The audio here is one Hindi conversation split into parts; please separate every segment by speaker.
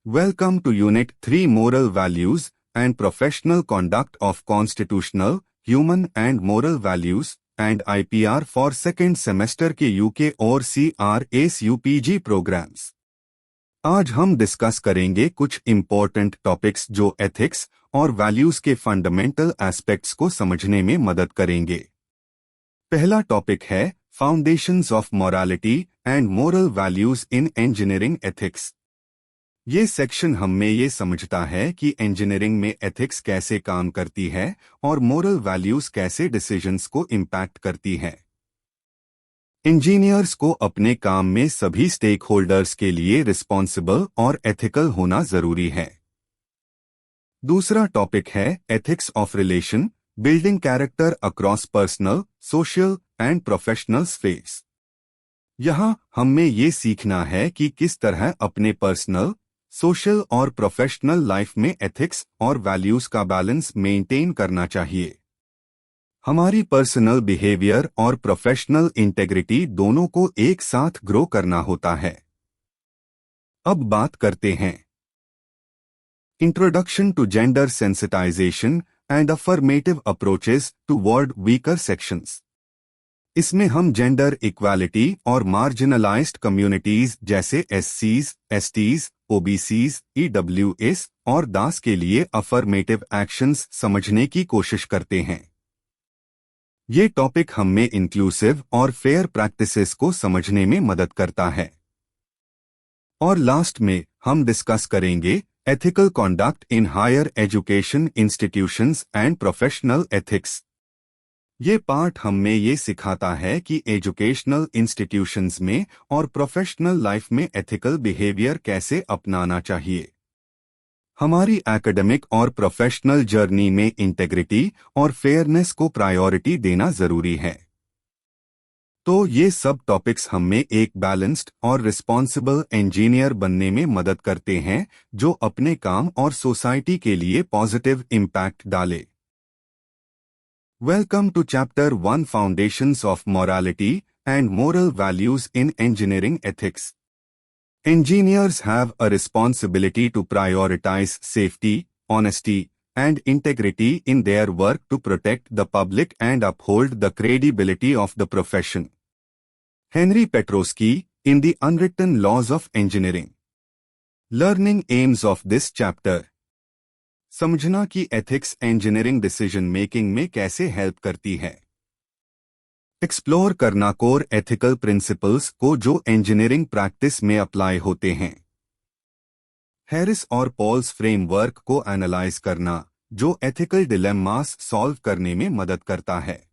Speaker 1: Welcome to Unit 3 Moral Values and Professional Conduct of Constitutional, Human and Moral Values and IPR for second semester के UK और CRAS UPG प्रोग्राम्स। आज हम डिस्कस करेंगे कुछ इम्पोर्टेंट टॉपिक्स जो एथिक्स और वैल्यूज के फंडामेंटल एस्पेक्ट्स को समझने में मदद करेंगे। पहला टॉपिक है foundations of morality and moral values in engineering ethics. ये सेक्शन हमें ये समझता है कि इंजीनियरिंग में एथिक्स कैसे काम करती है और मोरल वैल्यूज कैसे डिसीजंस को इम्पैक्ट करती है। इंजीनियर्स को अपने काम में सभी स्टेक होल्डर्स के लिए रिस्पॉन्सिबल और एथिकल होना जरूरी है। दूसरा टॉपिक है ethics of relation, building character across personal, social and professional space. यहाँ हमें ये सीखना है कि किस तरह अपने पर्सनल, सोशल और प्रोफेशनल लाइफ में एथिक्स और वैल्यूज का बैलेंस मेंटेन करना चाहिए। हमारी पर्सनल बिहेवियर और प्रोफेशनल इंटेग्रिटी दोनों को एक साथ ग्रो करना होता है। अब बात करते हैं introduction to gender sensitisation and affirmative approaches toward weaker sections. इसमें हम जेंडर इक्वालिटी और मार्जिनलाइज्ड कम्युनिटीज जैसे एससीज, एसटीज, ओबीसीज, ईडब्ल्यूएस और दास के लिए अफर्मेटिव एक्शंस समझने की कोशिश करते हैं। ये टॉपिक हमें इंक्लूसिव और फेयर प्रैक्टिसेस को समझने में मदद करता है। और लास्ट में हम डिस्कस करेंगे ethical conduct in higher education institutions and professional ethics. ये पार्ट हमें ये सिखाता है कि एजुकेशनल इंस्टीट्यूशंस में और प्रोफेशनल लाइफ में एथिकल बिहेवियर कैसे अपनाना चाहिए। हमारी एकेडमिक और प्रोफेशनल जर्नी में इंटेग्रिटी और फेयरनेस को प्रायोरिटी देना जरूरी है। तो ये सब टॉपिक्स हमें एक बैलेंस्ड और रिस्पॉन्सिबल इंजीनियर बनने में मदद करते हैं जो अपने काम और सोसाइटी के लिए पॉजिटिव इम्पैक्ट डाले। Welcome to Chapter 1 Foundations of Morality and Moral Values in Engineering Ethics. Engineers have a responsibility to prioritize safety, honesty, and integrity in their work to protect the public and uphold the credibility of the profession. Henry Petroski, in The Unwritten Laws of Engineering. Learning aims of this chapter. समझना कि एथिक्स इंजीनियरिंग डिसीजन मेकिंग में कैसे हेल्प करती है। एक्सप्लोर करना कोर एथिकल प्रिंसिपल्स को जो इंजीनियरिंग प्रैक्टिस में अप्लाई होते हैं। हैरिस और पॉल्स फ्रेमवर्क को एनालाइज करना जो एथिकल डिलेमास सॉल्व करने में मदद करता है।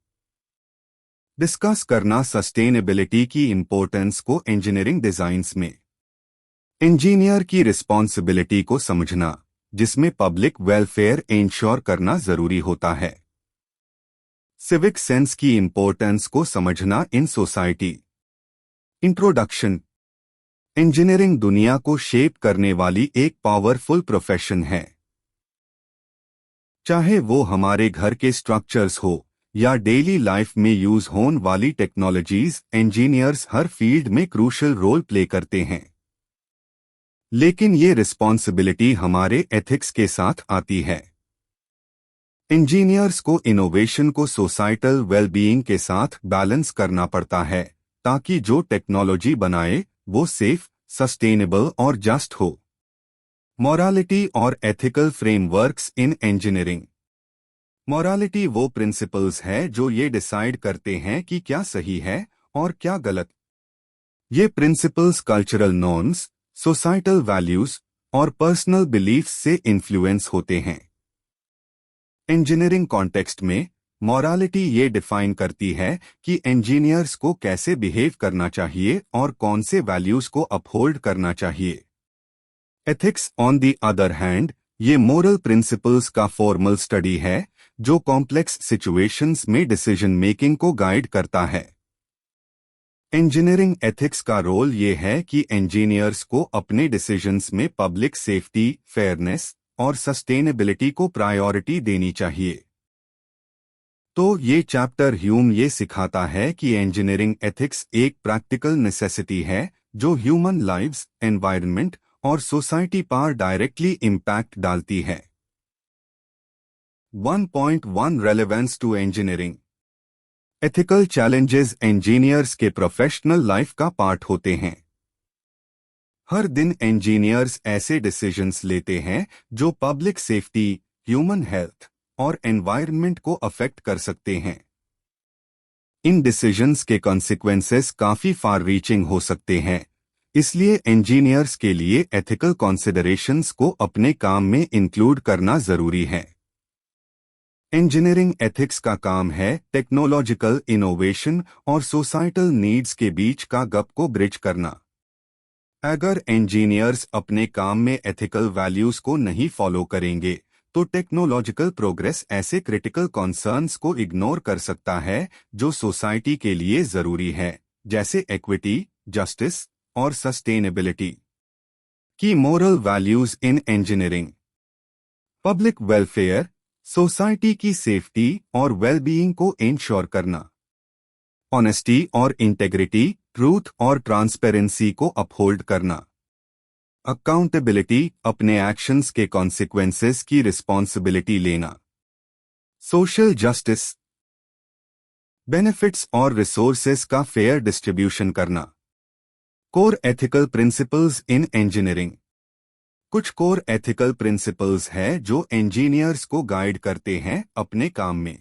Speaker 1: डिस्कस करना सस्टेनेबिलिटी की इंपॉर्टेंस को इंजीनियरिंग डिजाइन्स में। इंजीनियर की रिस्पॉन्सिबिलिटी को समझना जिसमें पब्लिक वेलफेयर इंश्योर करना जरूरी होता है। सिविक सेंस की इंपॉर्टेंस को समझना इन सोसाइटी। इंट्रोडक्शन। इंजीनियरिंग दुनिया को शेप करने वाली एक पावरफुल प्रोफेशन है। चाहे वो हमारे घर के स्ट्रक्चर्स हो या डेली लाइफ में यूज होने वाली टेक्नोलॉजीज, इंजीनियर्स हर फील्ड में क्रूशल रोल प्ले करते हैं। लेकिन ये रिस्पॉन्सिबिलिटी हमारे एथिक्स के साथ आती है। इंजीनियर्स को इनोवेशन को सोसाइटल वेलबीइंग के साथ बैलेंस करना पड़ता है ताकि जो टेक्नोलॉजी बनाए वो सेफ, सस्टेनेबल और जस्ट हो। मोरालिटी और एथिकल फ्रेमवर्क्स इन इंजीनियरिंग। मोरालिटी वो प्रिंसिपल्स है जो ये डिसाइड करते हैं कि क्या सही है और क्या गलत। ये principles cultural norms, societal values और पर्सनल बिलीफ्स से इन्फ्लुएंस होते हैं। इंजीनियरिंग कॉन्टेक्स्ट में मोरालिटी ये डिफाइन करती है कि इंजीनियर्स को कैसे बिहेव करना चाहिए और कौन से वैल्यूज को अपहोल्ड करना चाहिए। Ethics on the other hand ये मोरल प्रिंसिपल्स का फॉर्मल स्टडी है जो कॉम्प्लेक्स सिचुएशंस में डिसीजन मेकिंग को गाइड करता है। इंजीनियरिंग एथिक्स का रोल ये है कि इंजीनियर्स को अपने डिसीजंस में पब्लिक सेफ्टी, फेयरनेस और सस्टेनेबिलिटी को प्रायोरिटी देनी चाहिए। तो ये चैप्टर ह्यूम ये सिखाता है कि इंजीनियरिंग एथिक्स एक प्रैक्टिकल नेसेसिटी है जो ह्यूमन लाइव्स, एनवायरनमेंट और सोसाइटी पर डायरेक्टली इम्पैक्ट डालती है। 1.1 relevance to engineering. Ethical challenges engineers के प्रोफेशनल लाइफ का पार्ट होते हैं। हर दिन इंजीनियर्स ऐसे डिसीजंस लेते हैं जो पब्लिक सेफ्टी, ह्यूमन हेल्थ और एनवायरनमेंट को अफेक्ट कर सकते हैं। इन डिसीजंस के कॉन्सिक्वेंसेस काफी फार रीचिंग हो सकते हैं, इसलिए इंजीनियर्स के लिए एथिकल कॉन्सिडरेशंस को अपने काम में इंक्लूड करना जरूरी है। इंजीनियरिंग एथिक्स का काम है टेक्नोलॉजिकल इनोवेशन और सोसाइटल नीड्स के बीच का गैप को ब्रिज करना। अगर इंजीनियर्स अपने काम में एथिकल वैल्यूज को नहीं फॉलो करेंगे तो टेक्नोलॉजिकल प्रोग्रेस ऐसे क्रिटिकल कॉन्सर्न्स को इग्नोर कर सकता है जो सोसाइटी के लिए जरूरी है, जैसे इक्विटी, जस्टिस और सस्टेनेबिलिटी। की moral values in engineering. Public welfare, society की सेफ्टी और वेलबीइंग को इंश्योर करना। ऑनेस्टी और इंटेग्रिटी, ट्रूथ और ट्रांसपेरेंसी को अपहोल्ड करना। अकाउंटेबिलिटी, अपने एक्शंस के कॉन्सिक्वेंसेस की रिस्पॉन्सिबिलिटी लेना। सोशल जस्टिस, बेनिफिट्स और रिसोर्सेस का फेयर डिस्ट्रीब्यूशन करना। Core ethical principles in engineering. कुछ कोर एथिकल प्रिंसिपल्स हैं जो इंजीनियर्स को गाइड करते हैं अपने काम में।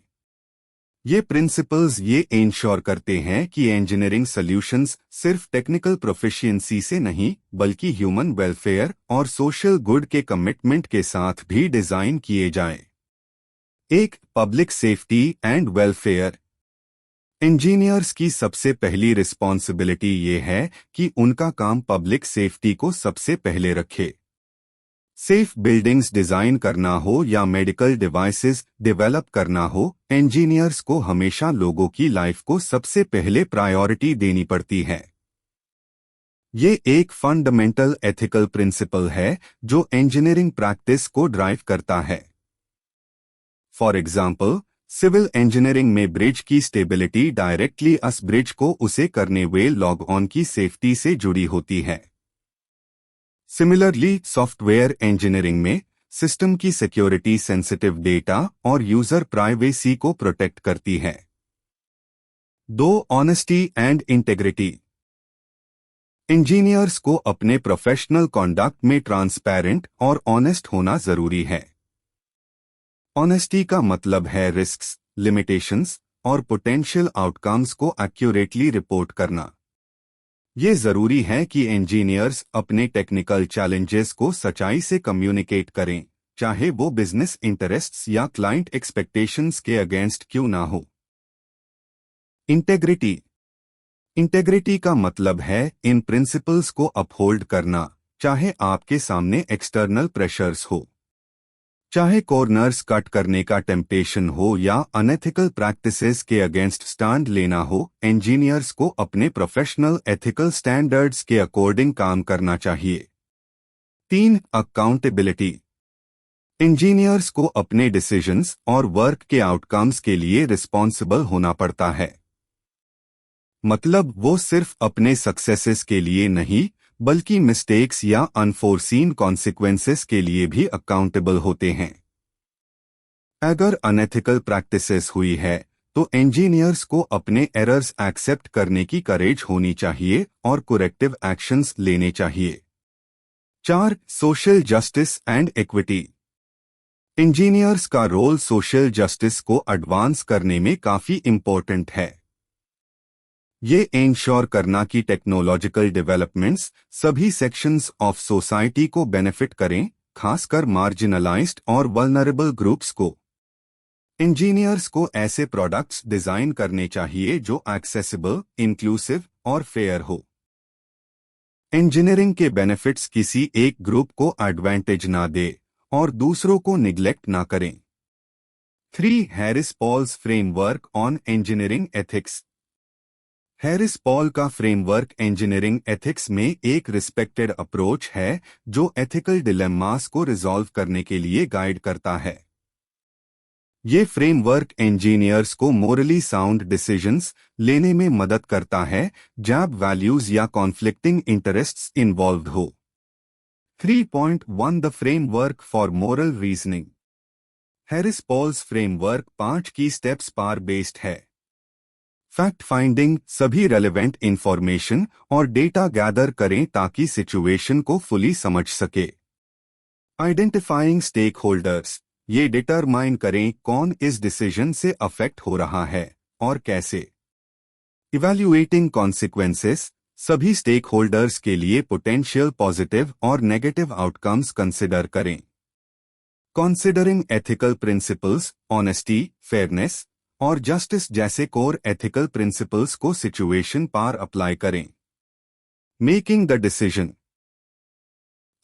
Speaker 1: ये प्रिंसिपल्स ये इंश्योर करते हैं कि इंजीनियरिंग सॉल्यूशंस सिर्फ टेक्निकल प्रोफिशिएंसी से नहीं बल्कि ह्यूमन वेलफेयर और सोशल गुड के कमिटमेंट के साथ भी डिजाइन किए जाएं। एक, public safety and welfare. Engineers की सबसे पहली रिस्पॉन्सिबिलिटी ये है कि उनका काम पब्लिक सेफ्टी को सबसे पहले रखे। सेफ बिल्डिंग्स डिजाइन करना हो या मेडिकल डिवाइसेस डेवलप करना हो, इंजीनियर्स को हमेशा लोगों की लाइफ को सबसे पहले प्रायोरिटी देनी पड़ती है। ये एक फंडामेंटल एथिकल प्रिंसिपल है जो इंजीनियरिंग प्रैक्टिस को ड्राइव करता है। फॉर एग्जाम्पल, सिविल इंजीनियरिंग में ब्रिज की स्टेबिलिटी डायरेक्टली उस ब्रिज को उसे करने हुए लॉग ऑन की सेफ्टी से जुड़ी होती है। सिमिलरली, सॉफ्टवेयर इंजीनियरिंग में सिस्टम की सिक्योरिटी सेंसिटिव डेटा और यूजर प्राइवेसी को प्रोटेक्ट करती है। 2, ऑनेस्टी एंड इंटेग्रिटी। इंजीनियर्स को अपने प्रोफेशनल कॉन्डक्ट में ट्रांसपेरेंट और ऑनेस्ट होना जरूरी है। ऑनेस्टी का मतलब है रिस्क्स, लिमिटेशंस और पोटेंशियल आउटकम्स को एक्यूरेटली रिपोर्ट करना। ये जरूरी है कि इंजीनियर्स अपने टेक्निकल चैलेंजेस को सच्चाई से कम्युनिकेट करें, चाहे वो बिजनेस इंटरेस्ट्स या क्लाइंट एक्सपेक्टेशंस के अगेंस्ट क्यों ना हो। इंटेग्रिटी। इंटेग्रिटी का मतलब है इन प्रिंसिपल्स को अपहोल्ड करना, चाहे आपके सामने एक्सटर्नल प्रेशर्स हो, चाहे कॉर्नर्स कट करने का टेम्पटेशन हो या अनएथिकल प्रैक्टिसेस के अगेंस्ट स्टैंड लेना हो। इंजीनियर्स को अपने प्रोफेशनल एथिकल स्टैंडर्ड्स के अकॉर्डिंग काम करना चाहिए। 3, अकाउंटेबिलिटी। इंजीनियर्स को अपने डिसीजंस और वर्क के आउटकम्स के लिए रिस्पॉन्सिबल होना पड़ता है। मतलब वो सिर्फ अपने सक्सेसेस के लिए नहीं बल्कि मिस्टेक्स या अनफोर्सीन कॉन्सिक्वेंसेस के लिए भी अकाउंटेबल होते हैं। अगर अनएथिकल प्रैक्टिसेस हुई है तो इंजीनियर्स को अपने एरर्स एक्सेप्ट करने की करेज होनी चाहिए और करेक्टिव एक्शंस लेने चाहिए। 4, social justice and equity. Engineers का रोल सोशल जस्टिस को एडवांस करने में काफी इम्पोर्टेंट है। ये इंश्योर करना कि टेक्नोलॉजिकल डेवलपमेंट्स सभी सेक्शंस ऑफ सोसाइटी को बेनिफिट करें, खासकर मार्जिनलाइज्ड और वल्नरेबल ग्रुप्स को। इंजीनियर्स को ऐसे प्रोडक्ट्स डिजाइन करने चाहिए जो एक्सेसिबल, इंक्लूसिव और फेयर हो। इंजीनियरिंग के बेनिफिट्स किसी एक ग्रुप को एडवांटेज ना दे और दूसरों को निग्लेक्ट ना करें। 3, Harris Paul's framework on engineering ethics. Harris Paul का फ्रेमवर्क इंजीनियरिंग एथिक्स में एक रिस्पेक्टेड अप्रोच है जो एथिकल डिलेमास को रिजॉल्व करने के लिए गाइड करता है। ये फ्रेमवर्क इंजीनियर्स को मोरली साउंड डिसीजंस लेने में मदद करता है जब वैल्यूज या कॉन्फ्लिक्टिंग इंटरेस्ट्स इन्वॉल्व हो। 3.1 the framework for moral reasoning. Harris Paul's framework 5 की स्टेप्स पर बेस्ड है। फैक्ट फाइंडिंग, सभी रेलेवेंट इंफॉर्मेशन और डेटा गैदर करें ताकि सिचुएशन को फुली समझ सके। आइडेंटिफाइंग स्टेक होल्डर्स, ये डिटरमाइन करें कौन इस डिसीजन से अफेक्ट हो रहा है और कैसे। इवैल्यूएटिंग कॉन्सिक्वेंसेस, सभी स्टेक होल्डर्स के लिए पोटेंशियल पॉजिटिव और नेगेटिव आउटकम्स कंसिडर करें। Considering ethical principles, honesty, fairness और जस्टिस जैसे कोर एथिकल प्रिंसिपल्स को सिचुएशन पर अप्लाई करें। मेकिंग द डिसीजन,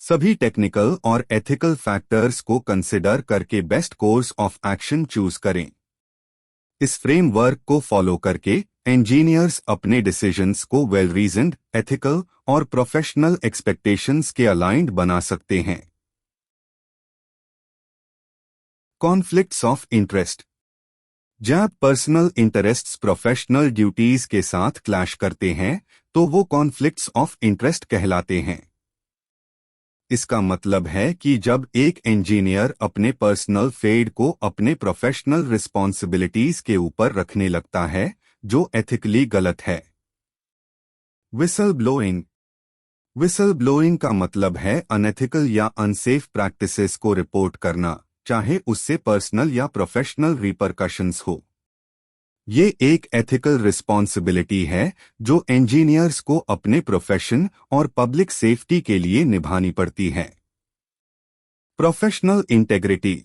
Speaker 1: सभी टेक्निकल और एथिकल फैक्टर्स को कंसिडर करके best course of action choose करें। इस फ्रेमवर्क को फॉलो करके इंजीनियर्स अपने डिसीजंस को वेल रीजन्ड, एथिकल और प्रोफेशनल एक्सपेक्टेशंस के अलाइंड बना सकते हैं। कॉन्फ्लिक्ट्स ऑफ इंटरेस्ट, जब पर्सनल इंटरेस्ट्स प्रोफेशनल ड्यूटीज के साथ क्लैश करते हैं तो वो कॉन्फ्लिक्ट्स ऑफ इंटरेस्ट कहलाते हैं। इसका मतलब है कि जब एक इंजीनियर अपने पर्सनल फेड को अपने प्रोफेशनल रिस्पॉन्सिबिलिटीज के ऊपर रखने लगता है जो एथिकली गलत है। विसल ब्लोइंग, विसल ब्लोइंग का मतलब है अनएथिकल या अनसेफ प्रैक्टिसेस को रिपोर्ट करना, चाहे उससे पर्सनल या प्रोफेशनल रिपरकशंस हो। ये एक एथिकल रिस्पॉन्सिबिलिटी है जो इंजीनियर्स को अपने प्रोफेशन और पब्लिक सेफ्टी के लिए निभानी पड़ती है। प्रोफेशनल इंटेग्रिटी,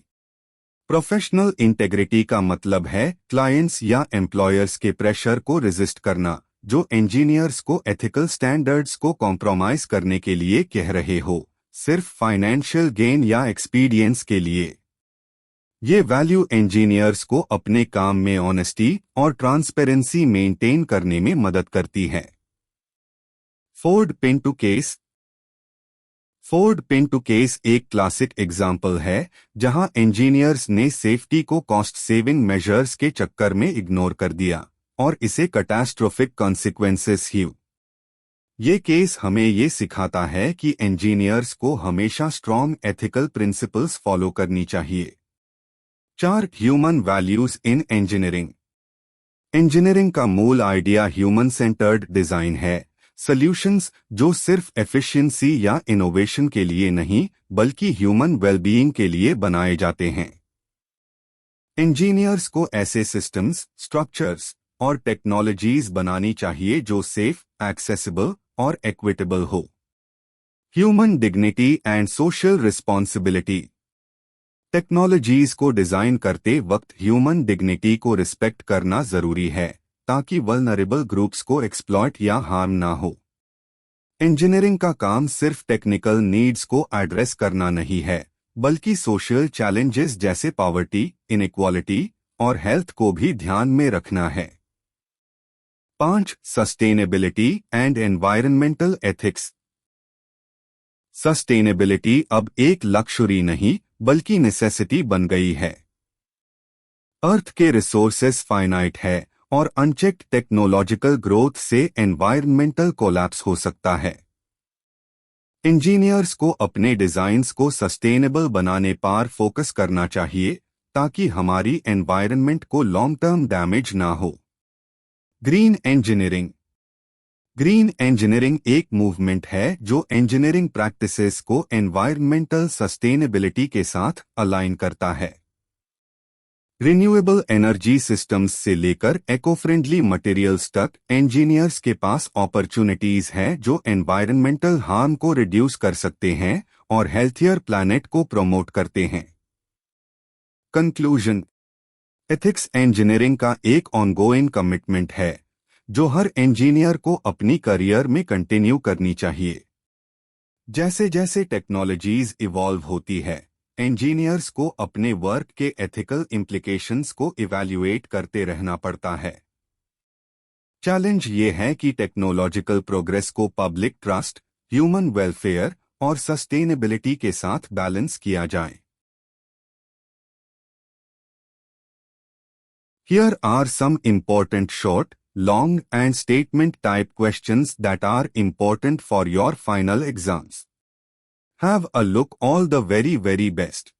Speaker 1: प्रोफेशनल इंटेग्रिटी का मतलब है क्लाइंट्स या एम्प्लॉयर्स के प्रेशर को रेजिस्ट करना जो इंजीनियर्स को एथिकल स्टैंडर्ड्स को कॉम्प्रोमाइज करने के लिए कह रहे हो, सिर्फ फाइनेंशियल गेन या एक्सपीडियंस के लिए। ये वैल्यू इंजीनियर्स को अपने काम में ऑनेस्टी और ट्रांसपेरेंसी मेंटेन करने में मदद करती है। Ford Pintu case, Ford Pintu case एक क्लासिक एग्जाम्पल है जहां इंजीनियर्स ने सेफ्टी को कॉस्ट सेविंग मेजर्स के चक्कर में इग्नोर कर दिया और इसे कैटास्ट्रोफिक कॉन्सिक्वेंसेस हुई। ये केस हमें ये सिखाता है कि इंजीनियर्स को हमेशा स्ट्रॉन्ग एथिकल प्रिंसिपल्स फॉलो करनी चाहिए। 4 human values in engineering, engineering का मूल आइडिया ह्यूमन सेंटर्ड डिजाइन है, सॉल्यूशंस जो सिर्फ एफिशिएंसी या इनोवेशन के लिए नहीं बल्कि ह्यूमन वेलबीइंग के लिए बनाए जाते हैं। इंजीनियर्स को ऐसे सिस्टम्स, स्ट्रक्चर्स और टेक्नोलॉजीज बनानी चाहिए जो सेफ, एक्सेसिबल और इक्विटेबल हो। Human dignity and social responsibility, technologies को डिजाइन करते वक्त ह्यूमन डिग्निटी को रिस्पेक्ट करना जरूरी है ताकि वल्नरेबल ग्रुप्स को एक्सप्लॉइट या हार्म ना हो। इंजीनियरिंग का काम सिर्फ टेक्निकल नीड्स को एड्रेस करना नहीं है बल्कि सोशल चैलेंजेस जैसे पॉवर्टी, इनइक्वालिटी और हेल्थ को भी ध्यान में रखना है। 5 sustainability and environmental ethics, sustainability अब एक लक्ष्यूरी नहीं बल्कि नेसेसिटी बन गई है। अर्थ के रिसोर्सेस फाइनाइट है और अनचेक्ड टेक्नोलॉजिकल ग्रोथ से एनवायरनमेंटल कोलैप्स हो सकता है। इंजीनियर्स को अपने डिजाइन्स को सस्टेनेबल बनाने पर फोकस करना चाहिए ताकि हमारी एनवायरनमेंट को लॉन्ग टर्म डैमेज ना हो। ग्रीन इंजीनियरिंग, ग्रीन इंजीनियरिंग एक मूवमेंट है जो इंजीनियरिंग प्रैक्टिसेस को एनवायरमेंटल सस्टेनेबिलिटी के साथ अलाइन करता है। रिन्यूएबल एनर्जी सिस्टम्स से लेकर इको फ्रेंडली मटेरियल्स तक इंजीनियर्स के पास अपॉर्चुनिटीज हैं जो एनवायरमेंटल हार्म को रिड्यूस कर सकते हैं और हेल्थियर प्लैनेट को प्रमोट करते हैं। कंक्लूजन, एथिक्स इंजीनियरिंग का एक ऑनगोइंग कमिटमेंट है जो हर इंजीनियर को अपनी करियर में कंटिन्यू करनी चाहिए। जैसे जैसे टेक्नोलॉजीज इवॉल्व होती है, इंजीनियर्स को अपने वर्क के एथिकल इम्प्लीकेशंस को इवैल्यूएट करते रहना पड़ता है। चैलेंज ये है कि टेक्नोलॉजिकल प्रोग्रेस को पब्लिक ट्रस्ट, ह्यूमन वेलफेयर और सस्टेनेबिलिटी के साथ बैलेंस किया जाए। Here are some important short, long and statement type questions that are important for your final exams. Have a look, all the very, very best.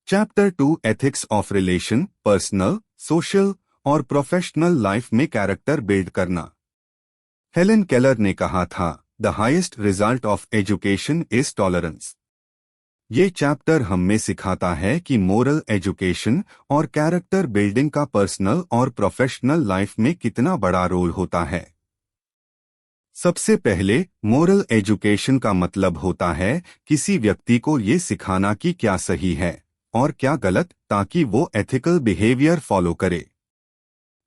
Speaker 1: Chapter 2 ethics of relation, personal, social और प्रोफेशनल लाइफ में कैरेक्टर बिल्ड करना। हेलेन केलर ने कहा था, the highest result of education is tolerance. ये चैप्टर हमें सिखाता है कि मोरल एजुकेशन और कैरेक्टर बिल्डिंग का पर्सनल और प्रोफेशनल लाइफ में कितना बड़ा रोल होता है। सबसे पहले, मोरल एजुकेशन का मतलब होता है किसी व्यक्ति को ये सिखाना कि क्या सही है और क्या गलत, ताकि वो एथिकल बिहेवियर फॉलो करे।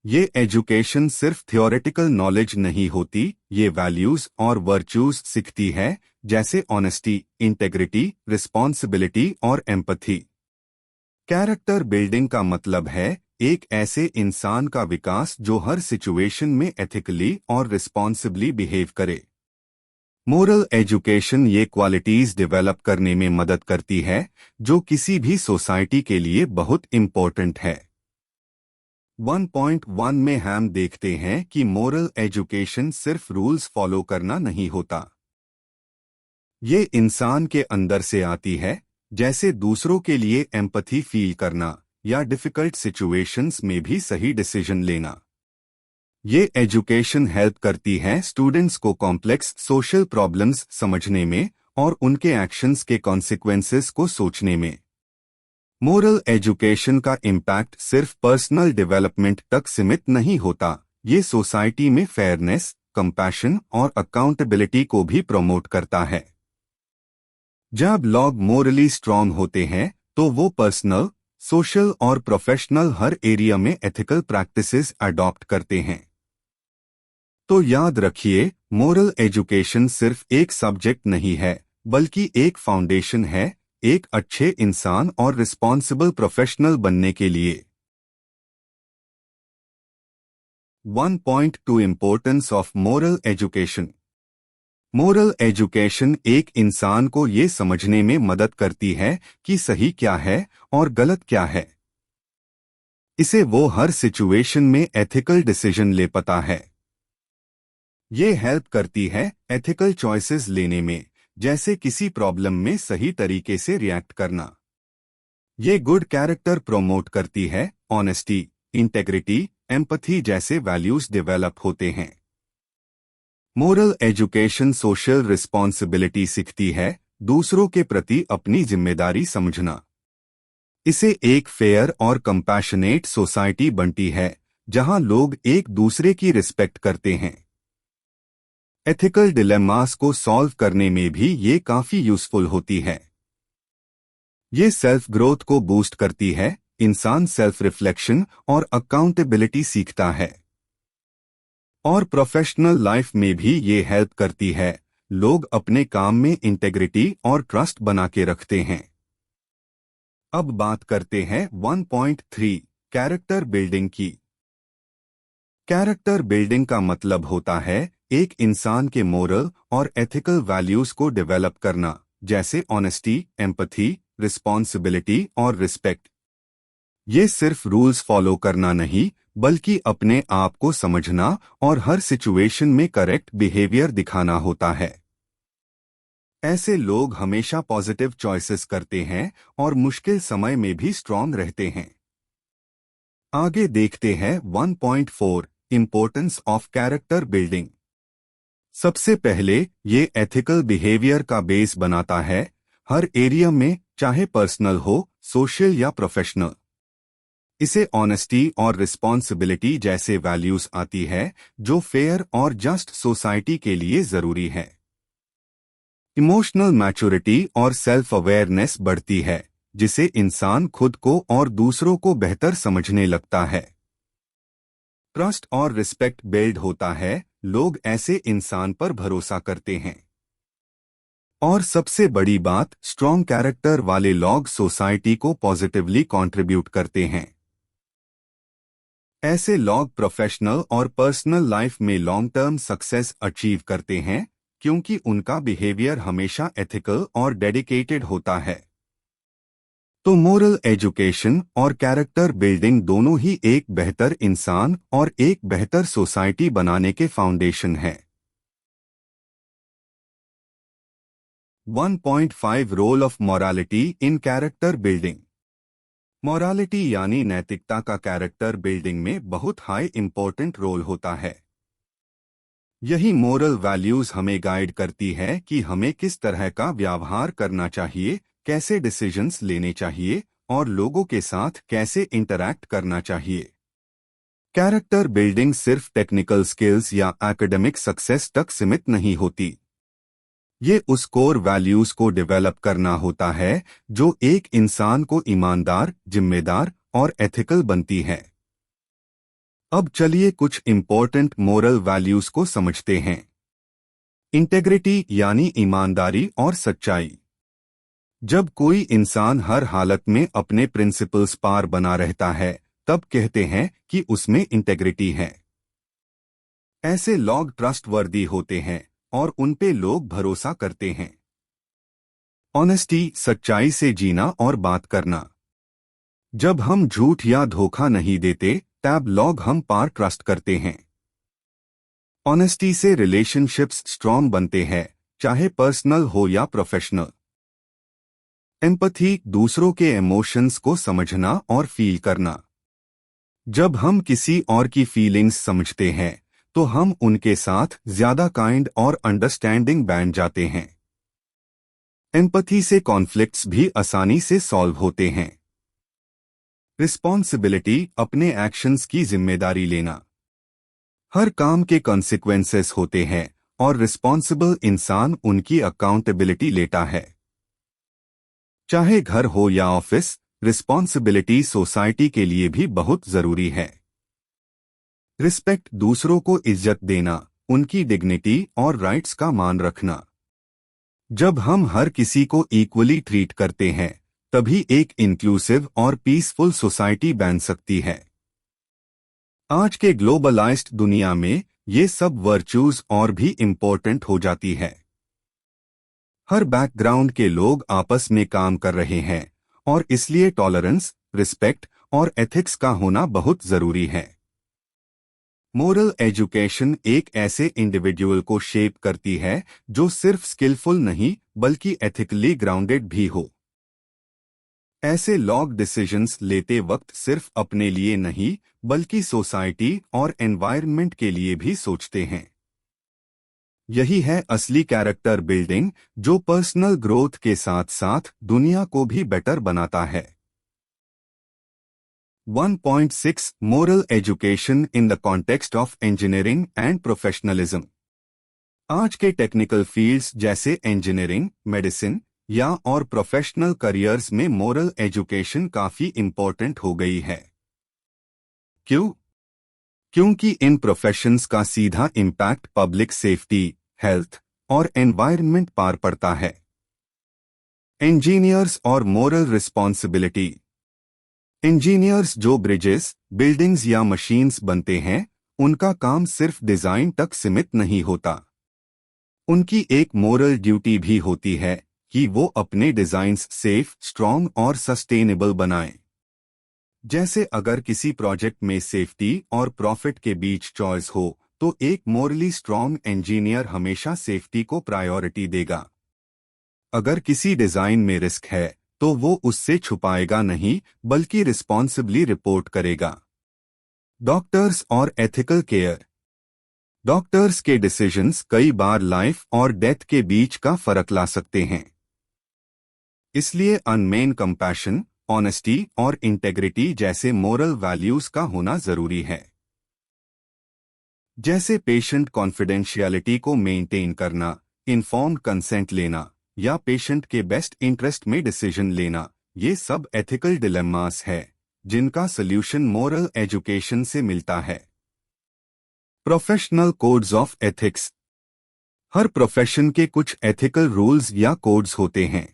Speaker 1: ये एजुकेशन सिर्फ थियोरेटिकल नॉलेज नहीं होती, ये वैल्यूज और वर्च्यूज सीखती है, जैसे ऑनेस्टी, इंटेग्रिटी, रिस्पॉन्सिबिलिटी और एम्पथी। कैरेक्टर बिल्डिंग का मतलब है एक ऐसे इंसान का विकास जो हर सिचुएशन में एथिकली और रिस्पॉन्सिबली बिहेव करे। मोरल एजुकेशन ये क्वालिटीज डेवलप करने में मदद करती है जो किसी भी सोसाइटी के लिए बहुत इम्पोर्टेंट है। 1.1 में हम देखते हैं कि मोरल एजुकेशन सिर्फ रूल्स फॉलो करना नहीं होता। ये इंसान के अंदर से आती है, जैसे दूसरों के लिए एम्पथी फील करना या डिफिकल्ट सिचुएशंस में भी सही डिसीजन लेना। ये एजुकेशन हेल्प करती है स्टूडेंट्स को कॉम्प्लेक्स सोशल प्रॉब्लम्स समझने में और उनके एक्शंस के कॉन्सिक्वेंसेस को सोचने में। मोरल एजुकेशन का इम्पैक्ट सिर्फ पर्सनल डेवलपमेंट तक सीमित नहीं होता, ये सोसाइटी में फेयरनेस, कंपैशन और अकाउंटेबिलिटी को भी प्रमोट करता है। जब लोग मोरली स्ट्रांग होते हैं तो वो पर्सनल, सोशल और प्रोफेशनल हर एरिया में एथिकल प्रैक्टिसेस अडॉप्ट करते हैं। तो याद रखिए, मोरल एजुकेशन सिर्फ एक सब्जेक्ट नहीं है, बल्कि एक फाउंडेशन है, एक अच्छे इंसान और रिस्पॉन्सिबल प्रोफेशनल बनने के लिए। 1.2 importance of moral education. Moral education एक इंसान को ये समझने में मदद करती है कि सही क्या है और गलत क्या है। इसे वो हर सिचुएशन में एथिकल डिसीजन ले पाता है। ये हेल्प करती है एथिकल चॉइसेस लेने में, जैसे किसी प्रॉब्लम में सही तरीके से रिएक्ट करना। ये गुड कैरेक्टर प्रोमोट करती है, ऑनेस्टी, इंटेग्रिटी, एम्पथी जैसे वैल्यूज डेवलप होते हैं। मोरल एजुकेशन सोशल रिस्पॉन्सिबिलिटी सीखती है, दूसरों के प्रति अपनी जिम्मेदारी समझना। इसे एक फेयर और कंपैशनेट सोसाइटी बनती है, जहां लोग एक दूसरे की रिस्पेक्ट करते हैं। एथिकल डिलेमास को सॉल्व करने में भी ये काफी यूजफुल होती है। ये सेल्फ ग्रोथ को बूस्ट करती है, इंसान सेल्फ रिफ्लेक्शन और अकाउंटेबिलिटी सीखता है। और प्रोफेशनल लाइफ में भी ये हेल्प करती है, लोग अपने काम में इंटेग्रिटी और ट्रस्ट बना के रखते हैं। अब बात करते हैं 1.3 कैरेक्टर बिल्डिंग की। कैरेक्टर बिल्डिंग का मतलब होता है एक इंसान के मोरल और एथिकल वैल्यूज को डेवलप करना, जैसे ऑनेस्टी, एम्पैथी, रिस्पॉन्सिबिलिटी और रिस्पेक्ट। ये सिर्फ रूल्स फॉलो करना नहीं, बल्कि अपने आप को समझना और हर सिचुएशन में करेक्ट बिहेवियर दिखाना होता है। ऐसे लोग हमेशा पॉजिटिव चॉइसेस करते हैं और मुश्किल समय में भी स्ट्रांग रहते हैं। आगे देखते हैं 1.4 इम्पोर्टेंस ऑफ कैरेक्टर बिल्डिंग। सबसे पहले ये एथिकल बिहेवियर का बेस बनाता है, हर एरिया में, चाहे पर्सनल हो, सोशल या प्रोफेशनल। इसे ऑनेस्टी और रिस्पॉन्सिबिलिटी जैसे वैल्यूज आती है, जो फेयर और जस्ट सोसाइटी के लिए जरूरी है। इमोशनल मैच्योरिटी और सेल्फ अवेयरनेस बढ़ती है, जिसे इंसान खुद को और दूसरों को बेहतर समझने लगता है। ट्रस्ट और रिस्पेक्ट बिल्ड होता है, लोग ऐसे इंसान पर भरोसा करते हैं। और सबसे बड़ी बात, स्ट्रॉन्ग कैरेक्टर वाले लोग सोसाइटी को पॉजिटिवली कंट्रीब्यूट करते हैं। ऐसे लोग प्रोफेशनल और पर्सनल लाइफ में लॉन्ग टर्म सक्सेस अचीव करते हैं, क्योंकि उनका बिहेवियर हमेशा एथिकल और डेडिकेटेड होता है। तो मोरल एजुकेशन और कैरेक्टर बिल्डिंग दोनों ही एक बेहतर इंसान और एक बेहतर सोसाइटी बनाने के फाउंडेशन है। 1.5 role of morality in character building. Morality यानी नैतिकता का कैरेक्टर बिल्डिंग में बहुत हाई इम्पोर्टेंट रोल होता है। यही मोरल वैल्यूज हमें गाइड करती है कि हमें किस तरह का व्यवहार करना चाहिए, कैसे डिसीजंस लेने चाहिए और लोगों के साथ कैसे इंटरैक्ट करना चाहिए। कैरेक्टर बिल्डिंग सिर्फ टेक्निकल स्किल्स या एकेडमिक सक्सेस तक सीमित नहीं होती। ये उस कोर वैल्यूज को डेवलप करना होता है जो एक इंसान को ईमानदार, जिम्मेदार और एथिकल बनती है। अब चलिए कुछ इंपॉर्टेंट मोरल वैल्यूज को समझते हैं। इंटेग्रिटी यानी ईमानदारी और सच्चाई। जब कोई इंसान हर हालत में अपने प्रिंसिपल्स पार बना रहता है, तब कहते हैं कि उसमें इंटेग्रिटी है। ऐसे लोग ट्रस्टवर्दी होते हैं और उन पे लोग भरोसा करते हैं। ऑनेस्टी, सच्चाई से जीना और बात करना। जब हम झूठ या धोखा नहीं देते, तब लोग हम पर ट्रस्ट करते हैं। ऑनेस्टी से रिलेशनशिप्स स्ट्रॉन्ग बनते हैं, चाहे पर्सनल हो या प्रोफेशनल। एम्पैथी, दूसरों के इमोशंस को समझना और फील करना। जब हम किसी और की फीलिंग्स समझते हैं, तो हम उनके साथ ज्यादा काइंड और अंडरस्टैंडिंग बन जाते हैं। एम्पैथी से कॉन्फ्लिक्ट्स भी आसानी से सॉल्व होते हैं। रिस्पॉन्सिबिलिटी, अपने एक्शंस की जिम्मेदारी लेना। हर काम के कॉन्सिक्वेंसेस होते हैं और रिस्पॉन्सिबल इंसान उनकी अकाउंटेबिलिटी लेता है। चाहे घर हो या ऑफिस, रिस्पॉन्सिबिलिटी सोसाइटी के लिए भी बहुत जरूरी है। रिस्पेक्ट, दूसरों को इज्जत देना, उनकी डिग्निटी और राइट्स का मान रखना। जब हम हर किसी को इक्वली ट्रीट करते हैं, तभी एक इंक्लूसिव और पीसफुल सोसाइटी बन सकती है। आज के ग्लोबलाइज्ड दुनिया में ये सब वर्च्यूज और भी इम्पोर्टेंट हो जाती है। हर बैकग्राउंड के लोग आपस में काम कर रहे हैं और इसलिए टॉलरेंस, रिस्पेक्ट और एथिक्स का होना बहुत जरूरी है। मोरल एजुकेशन एक ऐसे इंडिविजुअल को शेप करती है जो सिर्फ स्किलफुल नहीं बल्कि एथिकली ग्राउंडेड भी हो। ऐसे लोग डिसीजंस लेते वक्त सिर्फ अपने लिए नहीं बल्कि सोसाइटी और एनवायरनमेंट के लिए भी सोचते हैं। यही है असली कैरेक्टर बिल्डिंग, जो पर्सनल ग्रोथ के साथ साथ दुनिया को भी बेटर बनाता है। 1.6 moral education in the context of engineering and professionalism. आज के टेक्निकल फील्ड्स जैसे इंजीनियरिंग, मेडिसिन या और प्रोफेशनल करियर्स में मोरल एजुकेशन काफी इम्पोर्टेंट हो गई है। क्यों? क्योंकि इन प्रोफेशंस का सीधा इम्पैक्ट पब्लिक सेफ्टी, हेल्थ और एनवायरनमेंट पर पड़ता है। इंजीनियर्स और मोरल रिस्पॉन्सिबिलिटी। इंजीनियर्स जो ब्रिजेस, बिल्डिंग्स या मशीन्स बनते हैं, उनका काम सिर्फ डिजाइन तक सीमित नहीं होता। उनकी एक मोरल ड्यूटी भी होती है कि वो अपने डिजाइन्स सेफ, स्ट्रॉन्ग और सस्टेनेबल बनाएं। जैसे अगर किसी प्रोजेक्ट में सेफ्टी और प्रॉफिट के बीच चॉइस हो, तो एक मोरली स्ट्रॉन्ग इंजीनियर हमेशा सेफ्टी को प्रायोरिटी देगा। अगर किसी डिजाइन में रिस्क है, तो वो उससे छुपाएगा नहीं, बल्कि रिस्पॉन्सिबली रिपोर्ट करेगा। डॉक्टर्स और एथिकल केयर। डॉक्टर्स के डिसीजंस कई बार लाइफ और डेथ के बीच का फर्क ला सकते हैं। इसलिए अनमेन कंपैशन, ऑनेस्टी और इंटेग्रिटी जैसे मोरल वैल्यूज का होना जरूरी है। जैसे पेशेंट कॉन्फिडेंशियलिटी को मेंटेन करना, इन्फॉर्म्ड कंसेंट लेना या पेशेंट के बेस्ट इंटरेस्ट में डिसीजन लेना, ये सब एथिकल डिलेमास है जिनका सल्यूशन मोरल एजुकेशन से मिलता है। Professional codes of ethics. Her profession के कुछ एथिकल रूल्स या कोड्स होते हैं।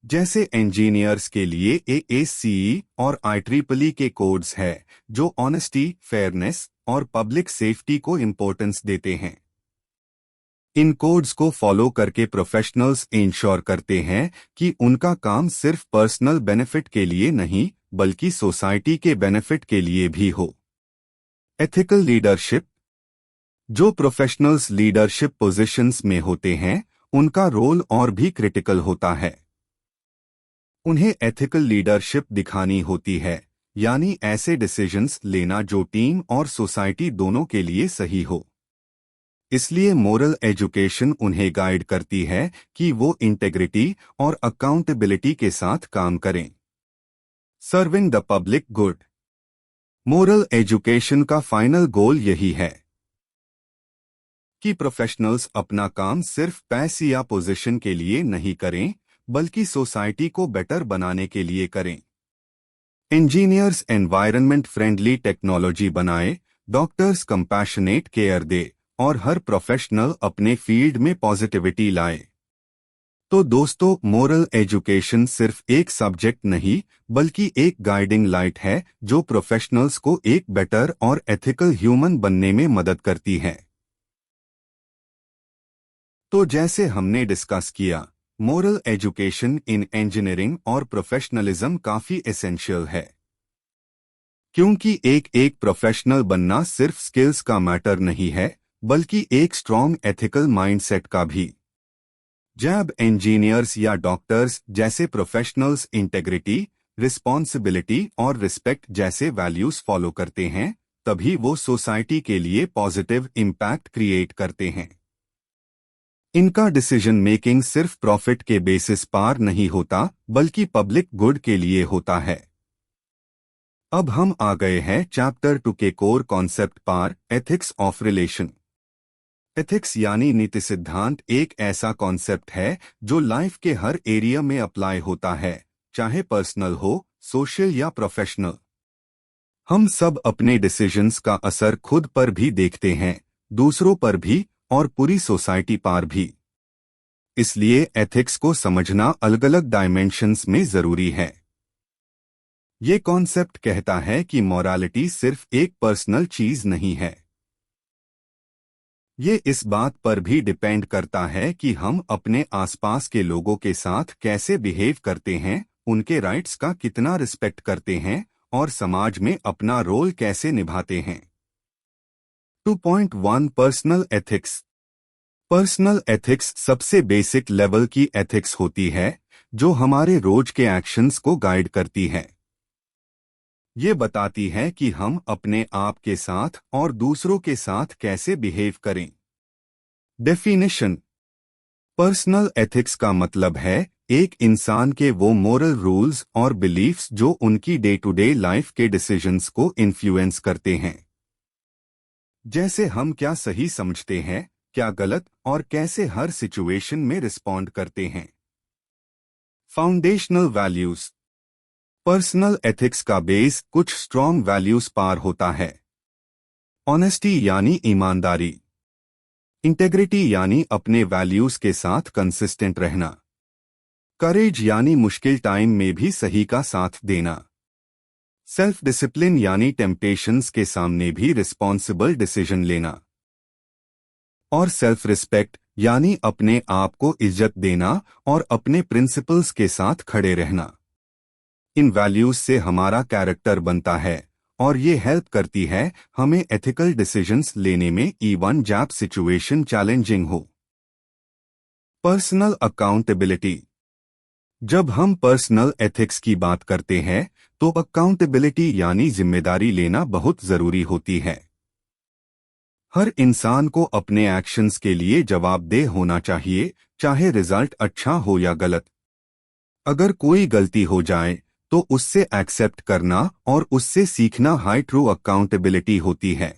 Speaker 1: जैसे इंजीनियर्स के लिए AACE और IEEE के कोड्स है जो ऑनेस्टी, फेयरनेस और पब्लिक सेफ्टी को इंपॉर्टेंस देते हैं। इन कोड्स को फॉलो करके प्रोफेशनल्स इंश्योर करते हैं कि उनका काम सिर्फ पर्सनल बेनिफिट के लिए नहीं, बल्कि सोसाइटी के बेनिफिट के लिए भी हो। Ethical leadership. जो प्रोफेशनल्स लीडरशिप पोजीशंस में होते हैं, उनका रोल और भी क्रिटिकल होता है। उन्हें एथिकल लीडरशिप दिखानी होती है, यानी ऐसे डिसीजंस लेना जो टीम और सोसाइटी दोनों के लिए सही हो। इसलिए मोरल एजुकेशन उन्हें गाइड करती है कि वो इंटेग्रिटी और अकाउंटेबिलिटी के साथ काम करें। Serving the public good. Moral education का फाइनल गोल यही है कि प्रोफेशनल्स अपना काम सिर्फ पैसे या पोजीशन के लिए नहीं करें, बल्कि सोसाइटी को बेटर बनाने के लिए करें। इंजीनियर्स एनवायरनमेंट फ्रेंडली टेक्नोलॉजी बनाए, डॉक्टर्स कंपैशनेट केयर दे और हर प्रोफेशनल अपने फील्ड में पॉजिटिविटी लाए। तो दोस्तों, मोरल एजुकेशन सिर्फ एक सब्जेक्ट नहीं, बल्कि एक गाइडिंग लाइट है जो प्रोफेशनल्स को एक बेटर और एथिकल ह्यूमन बनने में मदद करती है। तो जैसे हमने डिस्कस किया, मोरल एजुकेशन इन इंजीनियरिंग और प्रोफेशनलिज्म काफी एसेंशियल है, क्योंकि एक प्रोफेशनल बनना सिर्फ स्किल्स का मैटर नहीं है, बल्कि एक स्ट्रॉन्ग एथिकल माइंडसेट का भी। जब इंजीनियर्स या डॉक्टर्स जैसे प्रोफेशनल्स इंटेग्रिटी, रिस्पॉन्सिबिलिटी और रिस्पेक्ट जैसे वैल्यूज फॉलो करते हैं, तभी वो सोसाइटी के लिए पॉजिटिव इम्पैक्ट क्रिएट करते हैं। इनका डिसीजन मेकिंग सिर्फ प्रॉफिट के बेसिस पर नहीं होता, बल्कि पब्लिक गुड के लिए होता है। अब हम आ गए हैं चैप्टर 2 के कोर कॉन्सेप्ट पर, एथिक्स ऑफ रिलेशन। एथिक्स यानी नीति सिद्धांत एक ऐसा कॉन्सेप्ट है जो लाइफ के हर एरिया में अप्लाई होता है, चाहे पर्सनल हो, सोशल या प्रोफेशनल। हम सब अपने डिसीजंस का असर खुद पर भी देखते हैं, दूसरों पर भी और पूरी सोसाइटी पर भी। इसलिए एथिक्स को समझना अलग अलग डायमेंशंस में जरूरी है। ये कॉन्सेप्ट कहता है कि मॉरालिटी सिर्फ एक पर्सनल चीज नहीं है। ये इस बात पर भी डिपेंड करता है कि हम अपने आसपास के लोगों के साथ कैसे बिहेव करते हैं, उनके राइट्स का कितना रिस्पेक्ट करते हैं और समाज में अपना रोल कैसे निभाते हैं। 2.1 पर्सनल एथिक्स। पर्सनल एथिक्स सबसे बेसिक लेवल की एथिक्स होती है जो हमारे रोज के एक्शंस को गाइड करती है। ये बताती है कि हम अपने आप के साथ और दूसरों के साथ कैसे बिहेव करें। डेफिनेशन। पर्सनल एथिक्स का मतलब है एक इंसान के वो मोरल रूल्स और बिलीफ्स जो उनकी डे टू डे लाइफ के डिसीजंस को इन्फ्लुएंस करते हैं। जैसे हम क्या सही समझते हैं, क्या गलत, और कैसे हर सिचुएशन में रिस्पॉन्ड करते हैं। Foundational values. पर्सनल एथिक्स का बेस कुछ स्ट्रॉन्ग वैल्यूज पर होता है। ऑनेस्टी यानी ईमानदारी। इंटेग्रिटी यानी अपने वैल्यूज के साथ कंसिस्टेंट रहना। करेज यानी मुश्किल टाइम में भी सही का साथ देना। सेल्फ डिसिप्लिन यानी टेम्पटेशंस के सामने भी रिस्पॉन्सिबल डिसीजन लेना। और सेल्फ रिस्पेक्ट यानी अपने आप को इज्जत देना और अपने प्रिंसिपल्स के साथ खड़े रहना। इन वैल्यूज से हमारा कैरेक्टर बनता है और ये हेल्प करती है हमें एथिकल डिसीजंस लेने में इवन जब सिचुएशन चैलेंजिंग हो। Personal accountability. जब हम पर्सनल एथिक्स की बात करते हैं तो अकाउंटेबिलिटी यानी जिम्मेदारी लेना बहुत जरूरी होती है। हर इंसान को अपने एक्शंस के लिए जवाबदेह होना चाहिए, चाहे रिजल्ट अच्छा हो या गलत। अगर कोई गलती हो जाए तो उससे एक्सेप्ट करना और उससे सीखना हाई ट्रू अकाउंटेबिलिटी होती है।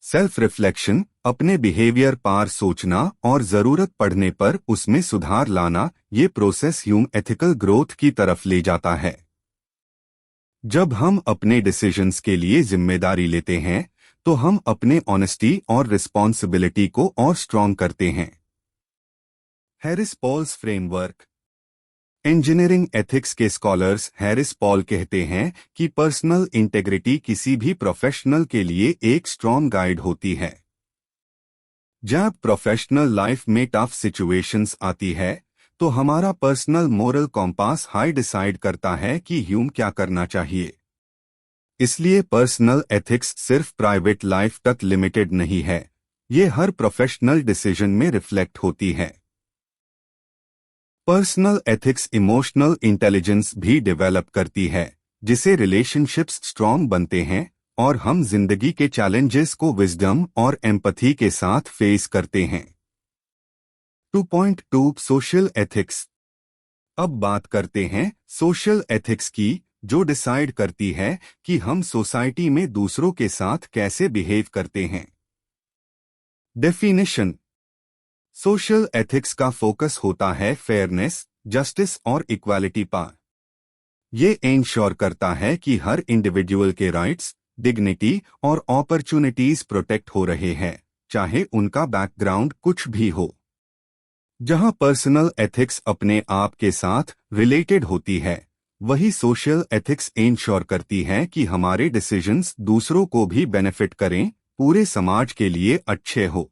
Speaker 1: सेल्फ रिफ्लेक्शन, अपने बिहेवियर पर सोचना और जरूरत पड़ने पर उसमें सुधार लाना, ये प्रोसेस ह्यूमन एथिकल ग्रोथ की तरफ ले जाता है। जब हम अपने डिसीजंस के लिए जिम्मेदारी लेते हैं तो हम अपने ऑनेस्टी और रिस्पॉन्सिबिलिटी को और स्ट्रॉन्ग करते हैं। Harris Paul's framework. Engineering ethics के स्कॉलर्स हैरिस पॉल कहते हैं कि पर्सनल इंटेग्रिटी किसी भी प्रोफेशनल के लिए एक स्ट्रॉन्ग गाइड होती है। जब प्रोफेशनल लाइफ में टफ सिचुएशंस आती है तो हमारा personal moral compass high decide करता है कि ह्यूम क्या करना चाहिए। इसलिए पर्सनल एथिक्स सिर्फ प्राइवेट लाइफ तक लिमिटेड नहीं है, ये हर प्रोफेशनल डिसीजन में रिफ्लेक्ट होती है। पर्सनल एथिक्स इमोशनल इंटेलिजेंस भी डेवलप करती है, जिसे रिलेशनशिप्स स्ट्रॉन्ग बनते हैं और हम जिंदगी के चैलेंजेस को विजडम और एम्पैथी के साथ फेस करते हैं। 2.2 सोशल एथिक्स। अब बात करते हैं सोशल एथिक्स की, जो डिसाइड करती है कि हम सोसाइटी में दूसरों के साथ कैसे बिहेव करते हैं। डेफिनेशन। सोशल एथिक्स का फोकस होता है फेयरनेस, जस्टिस और इक्वालिटी पर। ये इंश्योर करता है कि हर इंडिविजुअल के राइट्स, डिग्निटी और अपॉर्चुनिटीज प्रोटेक्ट हो रहे हैं, चाहे उनका बैकग्राउंड कुछ भी हो। जहां पर्सनल एथिक्स अपने आप के साथ रिलेटेड होती है, वही सोशल एथिक्स इंश्योर करती है कि हमारे डिसीजंस दूसरों को भी बेनिफिट करें, पूरे समाज के लिए अच्छे हो।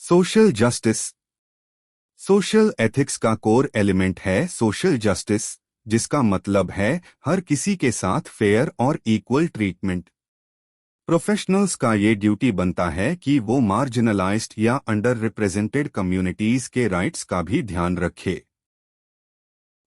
Speaker 1: Social justice. सोशल एथिक्स का कोर एलिमेंट है सोशल जस्टिस, जिसका मतलब है हर किसी के साथ फेयर और इक्वल ट्रीटमेंट। प्रोफेशनल्स का ये ड्यूटी बनता है कि वो मार्जिनलाइज्ड या अंडर रिप्रेजेंटेड कम्युनिटीज के राइट्स का भी ध्यान रखे।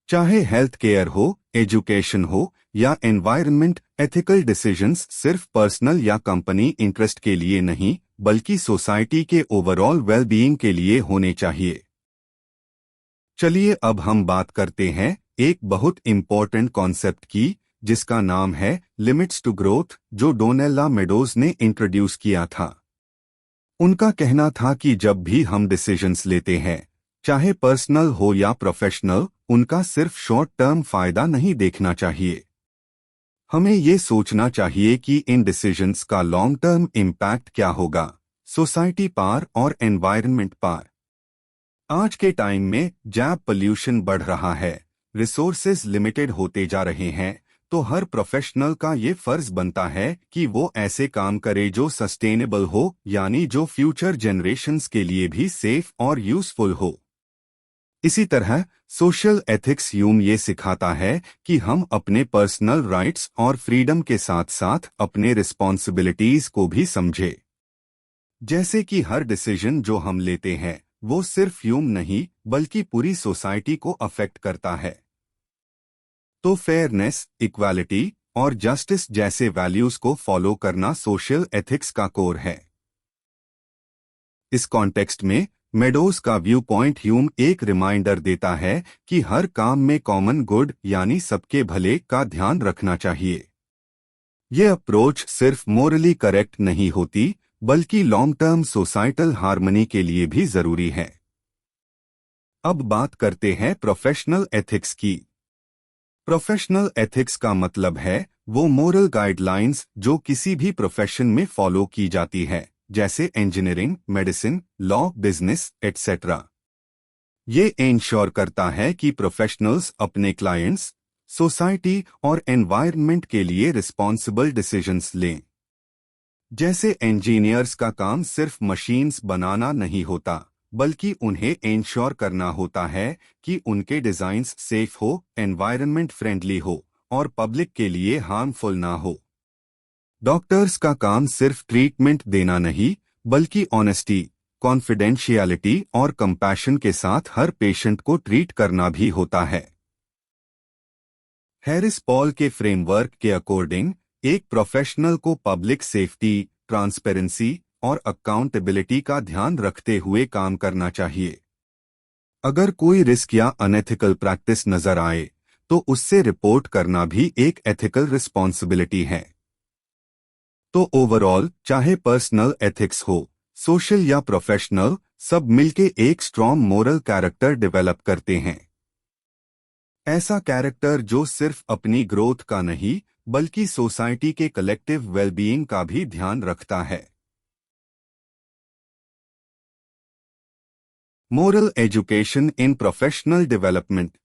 Speaker 1: चाहे हेल्थ केयर हो, एजुकेशन हो या एनवायरनमेंट, एथिकल डिसीजंस सिर्फ पर्सनल या कंपनी इंटरेस्ट के लिए नहीं, बल्कि सोसाइटी के ओवरऑल वेलबीइंग के लिए होने चाहिए। चलिए अब हम बात करते हैं एक बहुत इंपॉर्टेंट कॉन्सेप्ट की, जिसका नाम है लिमिट्स टू ग्रोथ, जो डोनेला मेडोज ने इंट्रोड्यूस किया था। उनका कहना था कि जब भी हम डिसीजंस लेते हैं, चाहे पर्सनल हो या प्रोफेशनल, उनका सिर्फ शॉर्ट टर्म फायदा नहीं देखना चाहिए। हमें ये सोचना चाहिए कि इन डिसीजंस का लॉन्ग टर्म इम्पैक्ट क्या होगा, सोसाइटी पर और एनवायरनमेंट पर। आज के टाइम में जब पोल्यूशन बढ़ रहा है, रिसोर्सेज लिमिटेड होते जा रहे हैं, तो हर प्रोफेशनल का ये फर्ज बनता है कि वो ऐसे काम करे जो सस्टेनेबल हो, यानी जो फ्यूचर जनरेशंस के लिए भी सेफ और यूजफुल हो। इसी तरह सोशल एथिक्स ह्यूम ये सिखाता है कि हम अपने पर्सनल राइट्स और फ्रीडम के साथ साथ अपने रिस्पॉन्सिबिलिटीज को भी समझे। जैसे कि हर डिसीजन जो हम लेते हैं वो सिर्फ ह्यूम नहीं बल्कि पूरी सोसाइटी को अफेक्ट करता है। तो फेयरनेस, इक्वालिटी और जस्टिस जैसे वैल्यूज को फॉलो करना सोशल एथिक्स का कोर है। इस कॉन्टेक्स्ट में मेडोज का व्यू पॉइंट ह्यूम एक रिमाइंडर देता है कि हर काम में कॉमन गुड यानी सबके भले का ध्यान रखना चाहिए। यह अप्रोच सिर्फ मोरली करेक्ट नहीं होती, बल्कि लॉन्ग टर्म सोसाइटल हार्मनी के लिए भी जरूरी है। अब बात करते हैं प्रोफेशनल एथिक्स की। प्रोफेशनल एथिक्स का मतलब है वो मोरल गाइडलाइंस जो किसी भी प्रोफेशन में फॉलो की जाती है, जैसे engineering, medicine, law, business etcetera. ये इंश्योर करता है कि प्रोफेशनल्स अपने क्लाइंट्स, सोसाइटी और एनवायरनमेंट के लिए रिस्पॉन्सिबल डिसीजंस लें। जैसे इंजीनियर्स का काम सिर्फ मशीन्स बनाना नहीं होता, बल्कि उन्हें इंश्योर करना होता है कि उनके डिजाइन्स सेफ हो, एनवायरनमेंट फ्रेंडली हो और पब्लिक के लिए हार्मफुल ना हो। डॉक्टर्स का काम सिर्फ ट्रीटमेंट देना नहीं, बल्कि ऑनेस्टी, कॉन्फिडेंशियलिटी और कंपैशन के साथ हर पेशेंट को ट्रीट करना भी होता है। हैरिस पॉल के फ्रेमवर्क के अकॉर्डिंग एक प्रोफेशनल को पब्लिक सेफ्टी, ट्रांसपेरेंसी और अकाउंटेबिलिटी का ध्यान रखते हुए काम करना चाहिए। अगर कोई रिस्क या अनएथिकल प्रैक्टिस नजर आए, तो उससे रिपोर्ट करना भी एक एथिकल रिस्पॉन्सिबिलिटी है। तो ओवरऑल, चाहे पर्सनल एथिक्स हो, सोशल या प्रोफेशनल, सब मिलके एक स्ट्रॉन्ग मोरल कैरेक्टर डेवलप करते हैं। ऐसा कैरेक्टर जो सिर्फ अपनी ग्रोथ का नहीं, बल्कि सोसाइटी के कलेक्टिव वेलबीइंग का भी ध्यान रखता है। Moral education in professional development.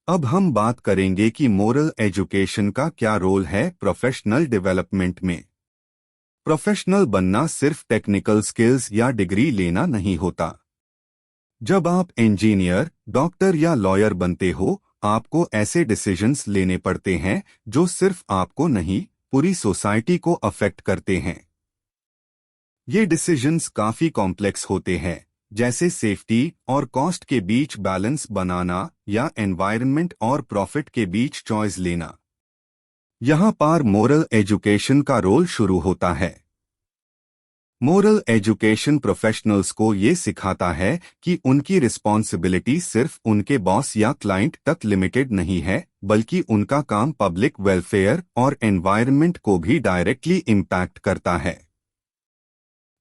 Speaker 1: अब हम बात करेंगे कि मोरल एजुकेशन का क्या रोल है प्रोफेशनल डेवलपमेंट में। प्रोफेशनल बनना सिर्फ टेक्निकल स्किल्स या डिग्री लेना नहीं होता। जब आप इंजीनियर, डॉक्टर या लॉयर बनते हो, आपको ऐसे डिसीजंस लेने पड़ते हैं जो सिर्फ आपको नहीं, पूरी सोसाइटी को अफेक्ट करते हैं। ये डिसीजंस काफी कॉम्प्लेक्स होते हैं, जैसे सेफ्टी और कॉस्ट के बीच बैलेंस बनाना या एनवायरनमेंट और प्रॉफिट के बीच चॉइस लेना। यहाँ पर मोरल एजुकेशन का रोल शुरू होता है। मोरल एजुकेशन प्रोफेशनल्स को ये सिखाता है कि उनकी रिस्पॉन्सिबिलिटी सिर्फ उनके बॉस या क्लाइंट तक लिमिटेड नहीं है, बल्कि उनका काम पब्लिक वेलफेयर और एनवायरनमेंट को भी डायरेक्टली इम्पैक्ट करता है।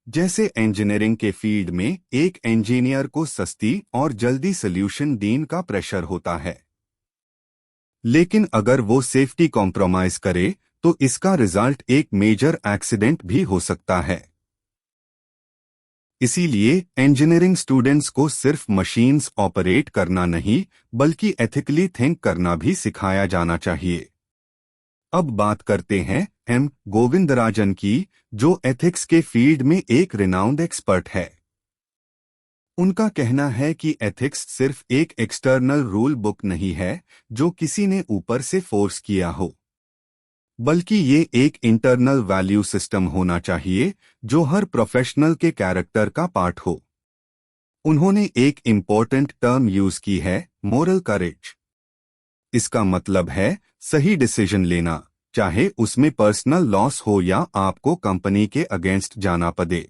Speaker 1: जैसे इंजीनियरिंग के फील्ड में एक इंजीनियर को सस्ती और जल्दी सॉल्यूशन देने का प्रेशर होता है, लेकिन अगर वो सेफ्टी कॉम्प्रोमाइज करे तो इसका रिजल्ट एक मेजर एक्सीडेंट भी हो सकता है। इसीलिए इंजीनियरिंग स्टूडेंट्स को सिर्फ मशीन्स ऑपरेट करना नहीं, बल्कि एथिकली थिंक करना भी सिखाया जाना चाहिए। अब बात करते हैं एम गोविंदराजन की, जो एथिक्स के फील्ड में एक रिनाउंड एक्सपर्ट है। उनका कहना है कि एथिक्स सिर्फ एक एक्सटर्नल रूल बुक नहीं है जो किसी ने ऊपर से फोर्स किया हो, बल्कि ये एक इंटरनल वैल्यू सिस्टम होना चाहिए जो हर प्रोफेशनल के कैरेक्टर का पार्ट हो। उन्होंने एक इम्पोर्टेंट टर्म यूज की है, मोरल करेज। इसका मतलब है सही डिसीजन लेना, चाहे उसमें पर्सनल लॉस हो या आपको कंपनी के अगेंस्ट जाना पड़े।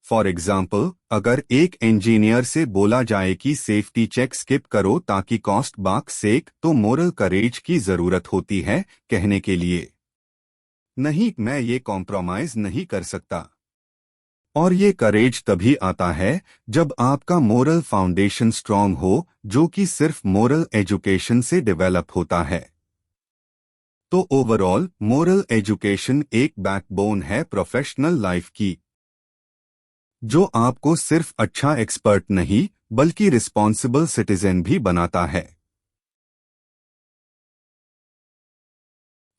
Speaker 1: फॉर एग्जाम्पल, अगर एक इंजीनियर से बोला जाए कि सेफ्टी चेक स्किप करो ताकि कॉस्ट बाक सेक, तो मोरल करेज की जरूरत होती है कहने के लिए, नहीं, मैं ये कॉम्प्रोमाइज नहीं कर सकता। और ये करेज तभी आता है जब आपका मोरल फाउंडेशन स्ट्रांग हो, जो कि सिर्फ मोरल एजुकेशन से डेवलप होता है। तो ओवरऑल, मोरल एजुकेशन एक बैकबोन है प्रोफेशनल लाइफ की, जो आपको सिर्फ अच्छा एक्सपर्ट नहीं, बल्कि रिस्पॉन्सिबल सिटीजन भी बनाता है।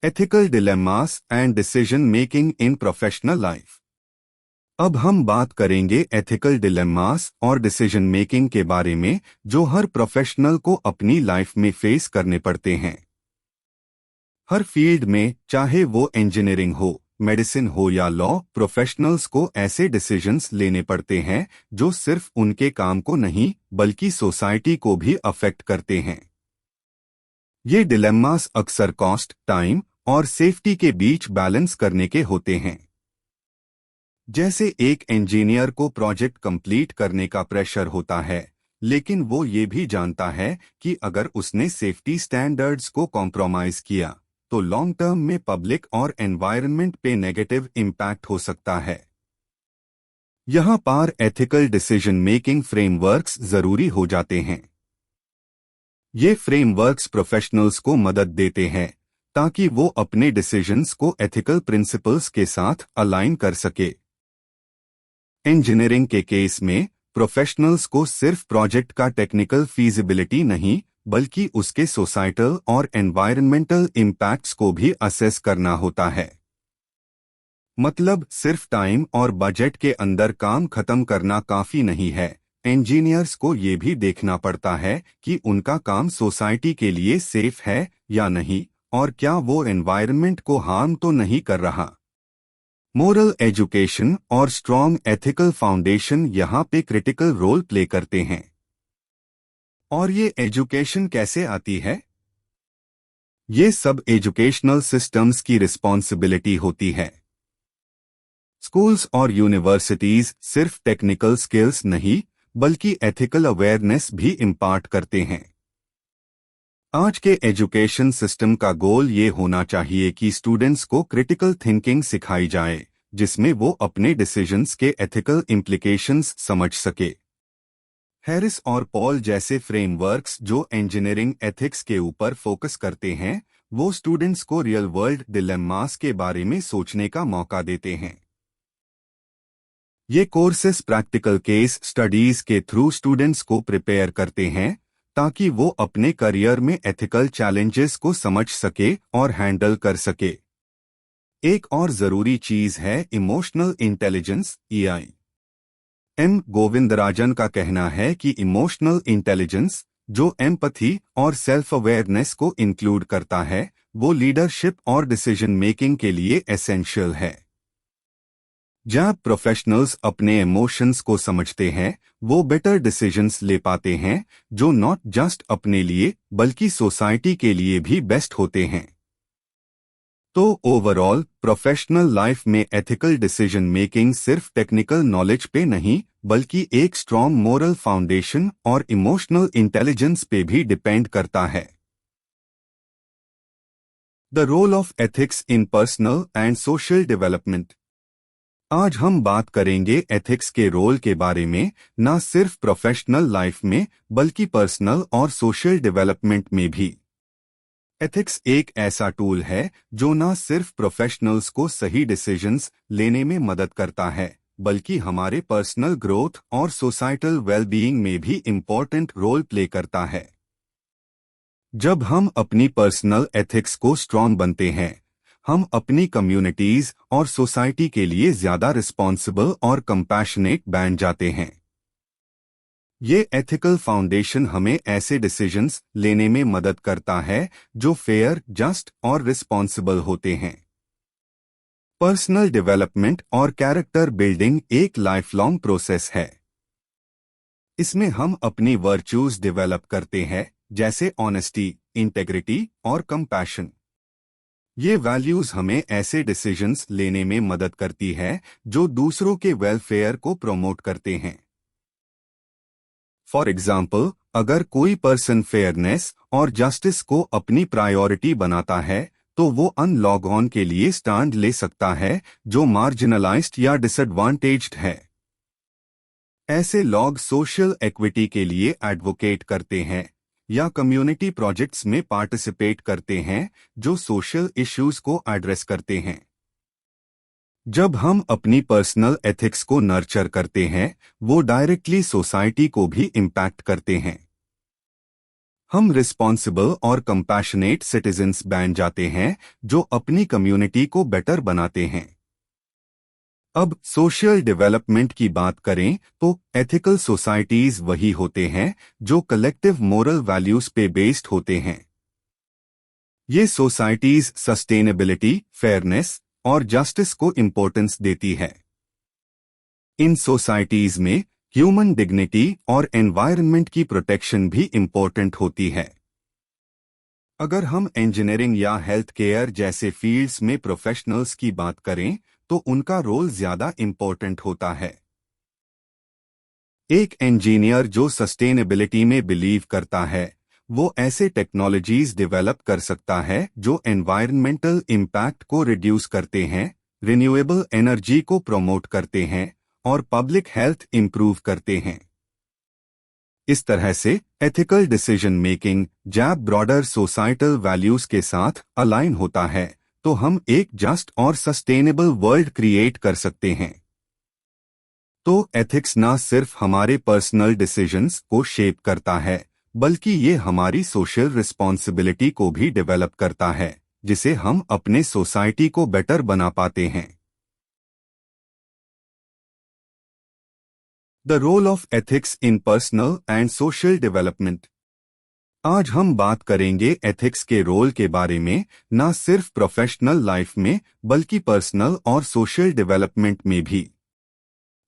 Speaker 1: Ethical dilemmas and decision making in professional life. अब हम बात करेंगे एथिकल डिलेमास और डिसीजन मेकिंग के बारे में, जो हर प्रोफेशनल को अपनी लाइफ में फेस करने पड़ते हैं। हर फील्ड में, चाहे वो इंजीनियरिंग हो, मेडिसिन हो या लॉ, प्रोफेशनल्स को ऐसे डिसीजंस लेने पड़ते हैं जो सिर्फ उनके काम को नहीं, बल्कि सोसाइटी को भी अफेक्ट करते हैं। ये डिलेमास अक्सर कॉस्ट, टाइम और सेफ्टी के बीच बैलेंस करने के होते हैं। जैसे एक इंजीनियर को प्रोजेक्ट कंप्लीट करने का प्रेशर होता है, लेकिन वो ये भी जानता है कि अगर उसने सेफ्टी स्टैंडर्ड्स को कॉम्प्रोमाइज किया तो लॉन्ग टर्म में पब्लिक और एनवायरनमेंट पे नेगेटिव इम्पैक्ट हो सकता है। यहाँ पर एथिकल डिसीजन मेकिंग फ्रेमवर्क्स जरूरी हो जाते हैं। ये फ्रेमवर्क्स प्रोफेशनल्स को मदद देते हैं ताकि वो अपने डिसीजंस को एथिकल प्रिंसिपल्स के साथ अलाइन कर सके। इंजीनियरिंग के केस में प्रोफेशनल्स को सिर्फ प्रोजेक्ट का टेक्निकल फीजिबिलिटी नहीं, बल्कि उसके सोसाइटल और एनवायरमेंटल इम्पैक्ट्स को भी असेस करना होता है। मतलब सिर्फ टाइम और बजट के अंदर काम खत्म करना काफी नहीं है। इंजीनियर्स को ये भी देखना पड़ता है कि उनका काम सोसाइटी के लिए सेफ है या नहीं, और क्या वो एनवायरनमेंट को हार्म तो नहीं कर रहा। मोरल एजुकेशन और स्ट्रॉन्ग एथिकल फाउंडेशन यहाँ पे क्रिटिकल रोल प्ले करते हैं। और ये एजुकेशन कैसे आती है? ये सब एजुकेशनल सिस्टम्स की रिस्पॉन्सिबिलिटी होती है। स्कूल्स और यूनिवर्सिटीज सिर्फ टेक्निकल स्किल्स नहीं बल्कि एथिकल अवेयरनेस भी इम्पार्ट करते हैं। आज के एजुकेशन सिस्टम का गोल ये होना चाहिए कि स्टूडेंट्स को क्रिटिकल थिंकिंग सिखाई जाए, जिसमें वो अपने डिसीजंस के एथिकल इम्प्लीकेशंस समझ सके। हैरिस और पॉल जैसे फ्रेमवर्क्स जो इंजीनियरिंग एथिक्स के ऊपर फोकस करते हैं, वो स्टूडेंट्स को रियल वर्ल्ड डिलेमास के बारे में सोचने का मौका देते हैं। ये कोर्सेस प्रैक्टिकल केस स्टडीज के थ्रू स्टूडेंट्स को प्रिपेयर करते हैं ताकि वो अपने करियर में एथिकल चैलेंजेस को समझ सके और हैंडल कर सके। एक और जरूरी चीज है emotional intelligence, EI। M Govindarajan का कहना है कि इमोशनल इंटेलिजेंस, जो एम्पैथी और सेल्फ अवेयरनेस को इंक्लूड करता है, वो लीडरशिप और डिसीजन मेकिंग के लिए एसेंशियल है। जब प्रोफेशनल्स अपने इमोशंस को समझते हैं, वो बेटर डिसीजंस ले पाते हैं, जो नॉट जस्ट अपने लिए बल्कि सोसाइटी के लिए भी बेस्ट होते हैं। तो ओवरऑल प्रोफेशनल लाइफ में एथिकल डिसीजन मेकिंग सिर्फ टेक्निकल नॉलेज पे नहीं बल्कि एक स्ट्रॉन्ग मोरल फाउंडेशन और इमोशनल इंटेलिजेंस पे भी डिपेंड करता है। The role of ethics in personal and social development. आज हम बात करेंगे एथिक्स के रोल के बारे में, ना सिर्फ प्रोफेशनल लाइफ में बल्कि पर्सनल और सोशल डेवलपमेंट में भी। एथिक्स एक ऐसा टूल है जो न सिर्फ प्रोफेशनल्स को सही डिसीजंस लेने में मदद करता है बल्कि हमारे पर्सनल ग्रोथ और सोसाइटल वेलबीइंग में भी इम्पोर्टेंट रोल प्ले करता है। जब हम अपनी पर्सनल एथिक्स को स्ट्रॉन्ग बनते हैं, हम अपनी कम्युनिटीज और सोसाइटी के लिए ज्यादा रिस्पॉन्सिबल और कंपैशनेट बन जाते हैं। ये एथिकल फाउंडेशन हमें ऐसे डिसीजंस लेने में मदद करता है जो फेयर, जस्ट और रिस्पॉन्सिबल होते हैं। पर्सनल डेवलपमेंट और कैरेक्टर बिल्डिंग एक लाइफ लॉन्ग प्रोसेस है। इसमें हम अपनी वर्च्यूज डेवलप करते हैं, जैसे ऑनेस्टी, इंटेग्रिटी और कंपैशन। ये वैल्यूज हमें ऐसे डिसीजंस लेने में मदद करती है जो दूसरों के वेलफेयर को प्रमोट करते हैं। फॉर एग्जाम्पल, अगर कोई पर्सन फेयरनेस और जस्टिस को अपनी प्रायोरिटी बनाता है तो वो अनलॉग ऑन के लिए स्टैंड ले सकता है जो मार्जिनलाइज्ड या डिसएडवांटेज्ड है। ऐसे लोग सोशल इक्विटी के लिए एडवोकेट करते हैं या कम्युनिटी प्रोजेक्ट्स में पार्टिसिपेट करते हैं जो सोशल इश्यूज को एड्रेस करते हैं। जब हम अपनी पर्सनल एथिक्स को नर्चर करते हैं, वो डायरेक्टली सोसाइटी को भी इम्पैक्ट करते हैं। हम रिस्पॉन्सिबल और कंपैशनेट सिटीजन्स बन जाते हैं जो अपनी कम्युनिटी को बेटर बनाते हैं। अब सोशल डेवलपमेंट की बात करें तो एथिकल सोसाइटीज वही होते हैं जो कलेक्टिव मोरल वैल्यूज पे बेस्ड होते हैं। ये सोसाइटीज सस्टेनेबिलिटी, फेयरनेस और जस्टिस को इम्पोर्टेंस देती है। इन सोसाइटीज में ह्यूमन डिग्निटी और एनवायरनमेंट की प्रोटेक्शन भी इम्पोर्टेंट होती है। अगर हम इंजीनियरिंग या हेल्थ केयर जैसे फील्ड्स में प्रोफेशनल्स की बात करें तो उनका रोल ज्यादा इम्पोर्टेंट होता है। एक इंजीनियर जो सस्टेनेबिलिटी में बिलीव करता है, वो ऐसे टेक्नोलॉजीज डेवलप कर सकता है जो एनवायरमेंटल इम्पैक्ट को रिड्यूस करते हैं, रिन्यूएबल एनर्जी को प्रमोट करते हैं और पब्लिक हेल्थ इंप्रूव करते हैं। इस तरह से एथिकल डिसीजन मेकिंग जब ब्रॉडर सोसाइटल वैल्यूज के साथ अलाइन होता है तो हम एक जस्ट और सस्टेनेबल वर्ल्ड क्रिएट कर सकते हैं। तो एथिक्स ना सिर्फ हमारे पर्सनल डिसीजंस को शेप करता है बल्कि ये हमारी सोशल रिस्पॉन्सिबिलिटी को भी डेवलप करता है, जिसे हम अपने सोसाइटी को बेटर बना पाते हैं। The role of ethics in personal and social development. आज हम बात करेंगे एथिक्स के रोल के बारे में, न सिर्फ प्रोफेशनल लाइफ में बल्कि पर्सनल और सोशल डेवलपमेंट में भी।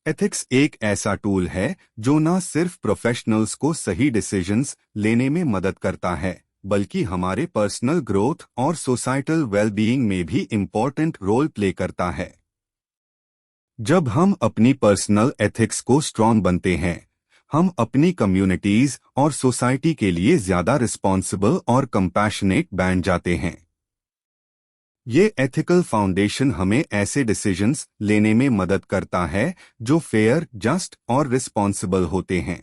Speaker 1: एथिक्स एक ऐसा टूल है जो न सिर्फ प्रोफेशनल्स को सही डिसीजंस लेने में मदद करता है, बल्कि हमारे पर्सनल ग्रोथ और सोसाइटल वेलबीइंग में भी इम्पोर्टेंट रोल प्ले करता है। जब हम अपनी पर्सनल एथिक्स को स्ट्रॉन्ग बनते हैं, हम अपनी कम्युनिटीज और सोसाइटी के लिए ज्यादा रिस्पॉन्सिबल और कंपैशनेट बन जाते हैं। ये एथिकल फाउंडेशन हमें ऐसे डिसीजंस लेने में मदद करता है जो फेयर, जस्ट और रिस्पॉन्सिबल होते हैं।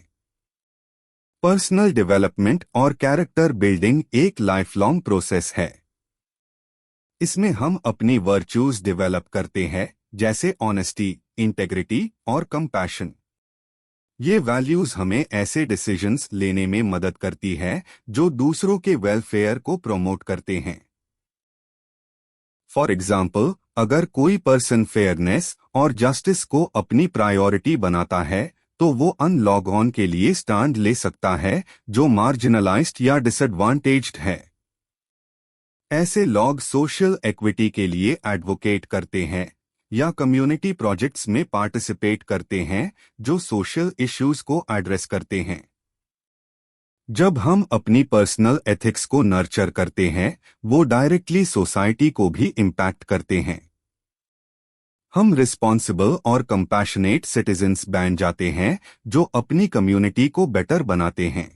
Speaker 1: पर्सनल डेवलपमेंट और कैरेक्टर बिल्डिंग एक लाइफ लॉन्ग प्रोसेस है। इसमें हम अपनी वर्च्यूज डेवलप करते हैं, जैसे ऑनेस्टी, इंटेग्रिटी और कंपैशन। ये वैल्यूज हमें ऐसे डिसीजंस लेने में मदद करती है जो दूसरों के वेलफेयर को प्रमोट करते हैं। फॉर एग्जाम्पल, अगर कोई पर्सन फेयरनेस और जस्टिस को अपनी प्रायोरिटी बनाता है, तो वो अनलॉग ऑन के लिए स्टैंड ले सकता है जो मार्जिनलाइज्ड या डिसएडवांटेज्ड है। ऐसे लोग सोशल इक्विटी के लिए एडवोकेट करते हैं या कम्युनिटी प्रोजेक्ट्स में पार्टिसिपेट करते हैं जो सोशल इश्यूज को एड्रेस करते हैं। जब हम अपनी पर्सनल एथिक्स को नर्चर करते हैं, वो डायरेक्टली सोसाइटी को भी इम्पैक्ट करते हैं। हम रिस्पॉन्सिबल और कंपैशनेट सिटीजन्स बन जाते हैं जो अपनी कम्युनिटी को बेटर बनाते हैं।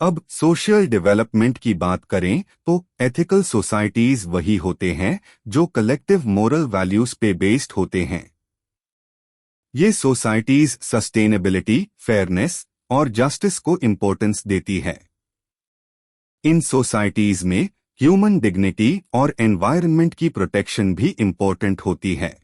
Speaker 1: अब सोशल डेवलपमेंट की बात करें तो एथिकल सोसाइटीज वही होते हैं जो कलेक्टिव मोरल वैल्यूज पे बेस्ड होते हैं। ये सोसाइटीज सस्टेनेबिलिटी, फेयरनेस और जस्टिस को इम्पोर्टेंस देती है। इन सोसाइटीज में ह्यूमन डिग्निटी और एनवायरनमेंट की प्रोटेक्शन भी इम्पोर्टेंट होती है।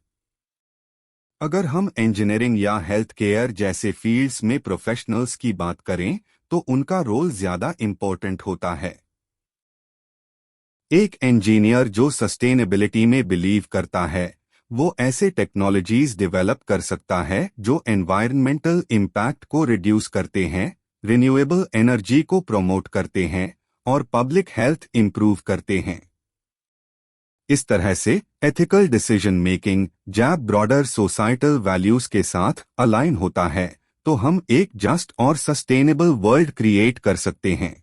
Speaker 1: अगर हम इंजीनियरिंग या हेल्थ केयर जैसे फील्ड्स में प्रोफेशनल्स की बात करें तो उनका रोल ज्यादा इम्पोर्टेंट होता है। एक इंजीनियर जो सस्टेनेबिलिटी में बिलीव करता है, वो ऐसे टेक्नोलॉजीज डेवलप कर सकता है जो एनवायरनमेंटल इम्पैक्ट को रिड्यूस करते हैं, रिन्यूएबल एनर्जी को प्रमोट करते हैं और पब्लिक हेल्थ इंप्रूव करते हैं। इस तरह से एथिकल डिसीजन मेकिंग जब ब्रॉडर सोसाइटल वैल्यूज के साथ अलाइन होता है, तो हम एक जस्ट और सस्टेनेबल वर्ल्ड क्रिएट कर सकते हैं।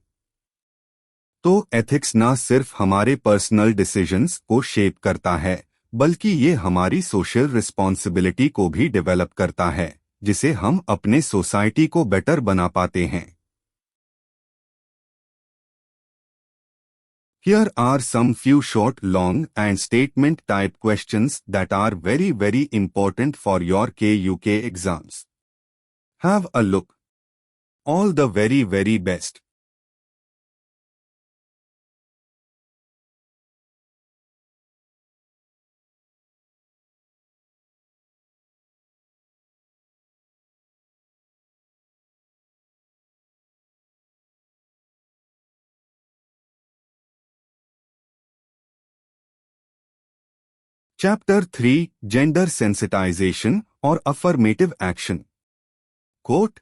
Speaker 1: तो एथिक्स ना सिर्फ हमारे पर्सनल डिसीजंस को शेप करता है, बल्कि ये हमारी सोशल रिस्पॉन्सिबिलिटी को भी डेवलप करता है, जिसे हम अपने सोसाइटी को बेटर बना पाते हैं। Here are some few short, long and statement type questions that are very important for your KUK exams. Have a look. All the very best. Chapter 3 Gender Sensitization और Affirmative Action. Quote: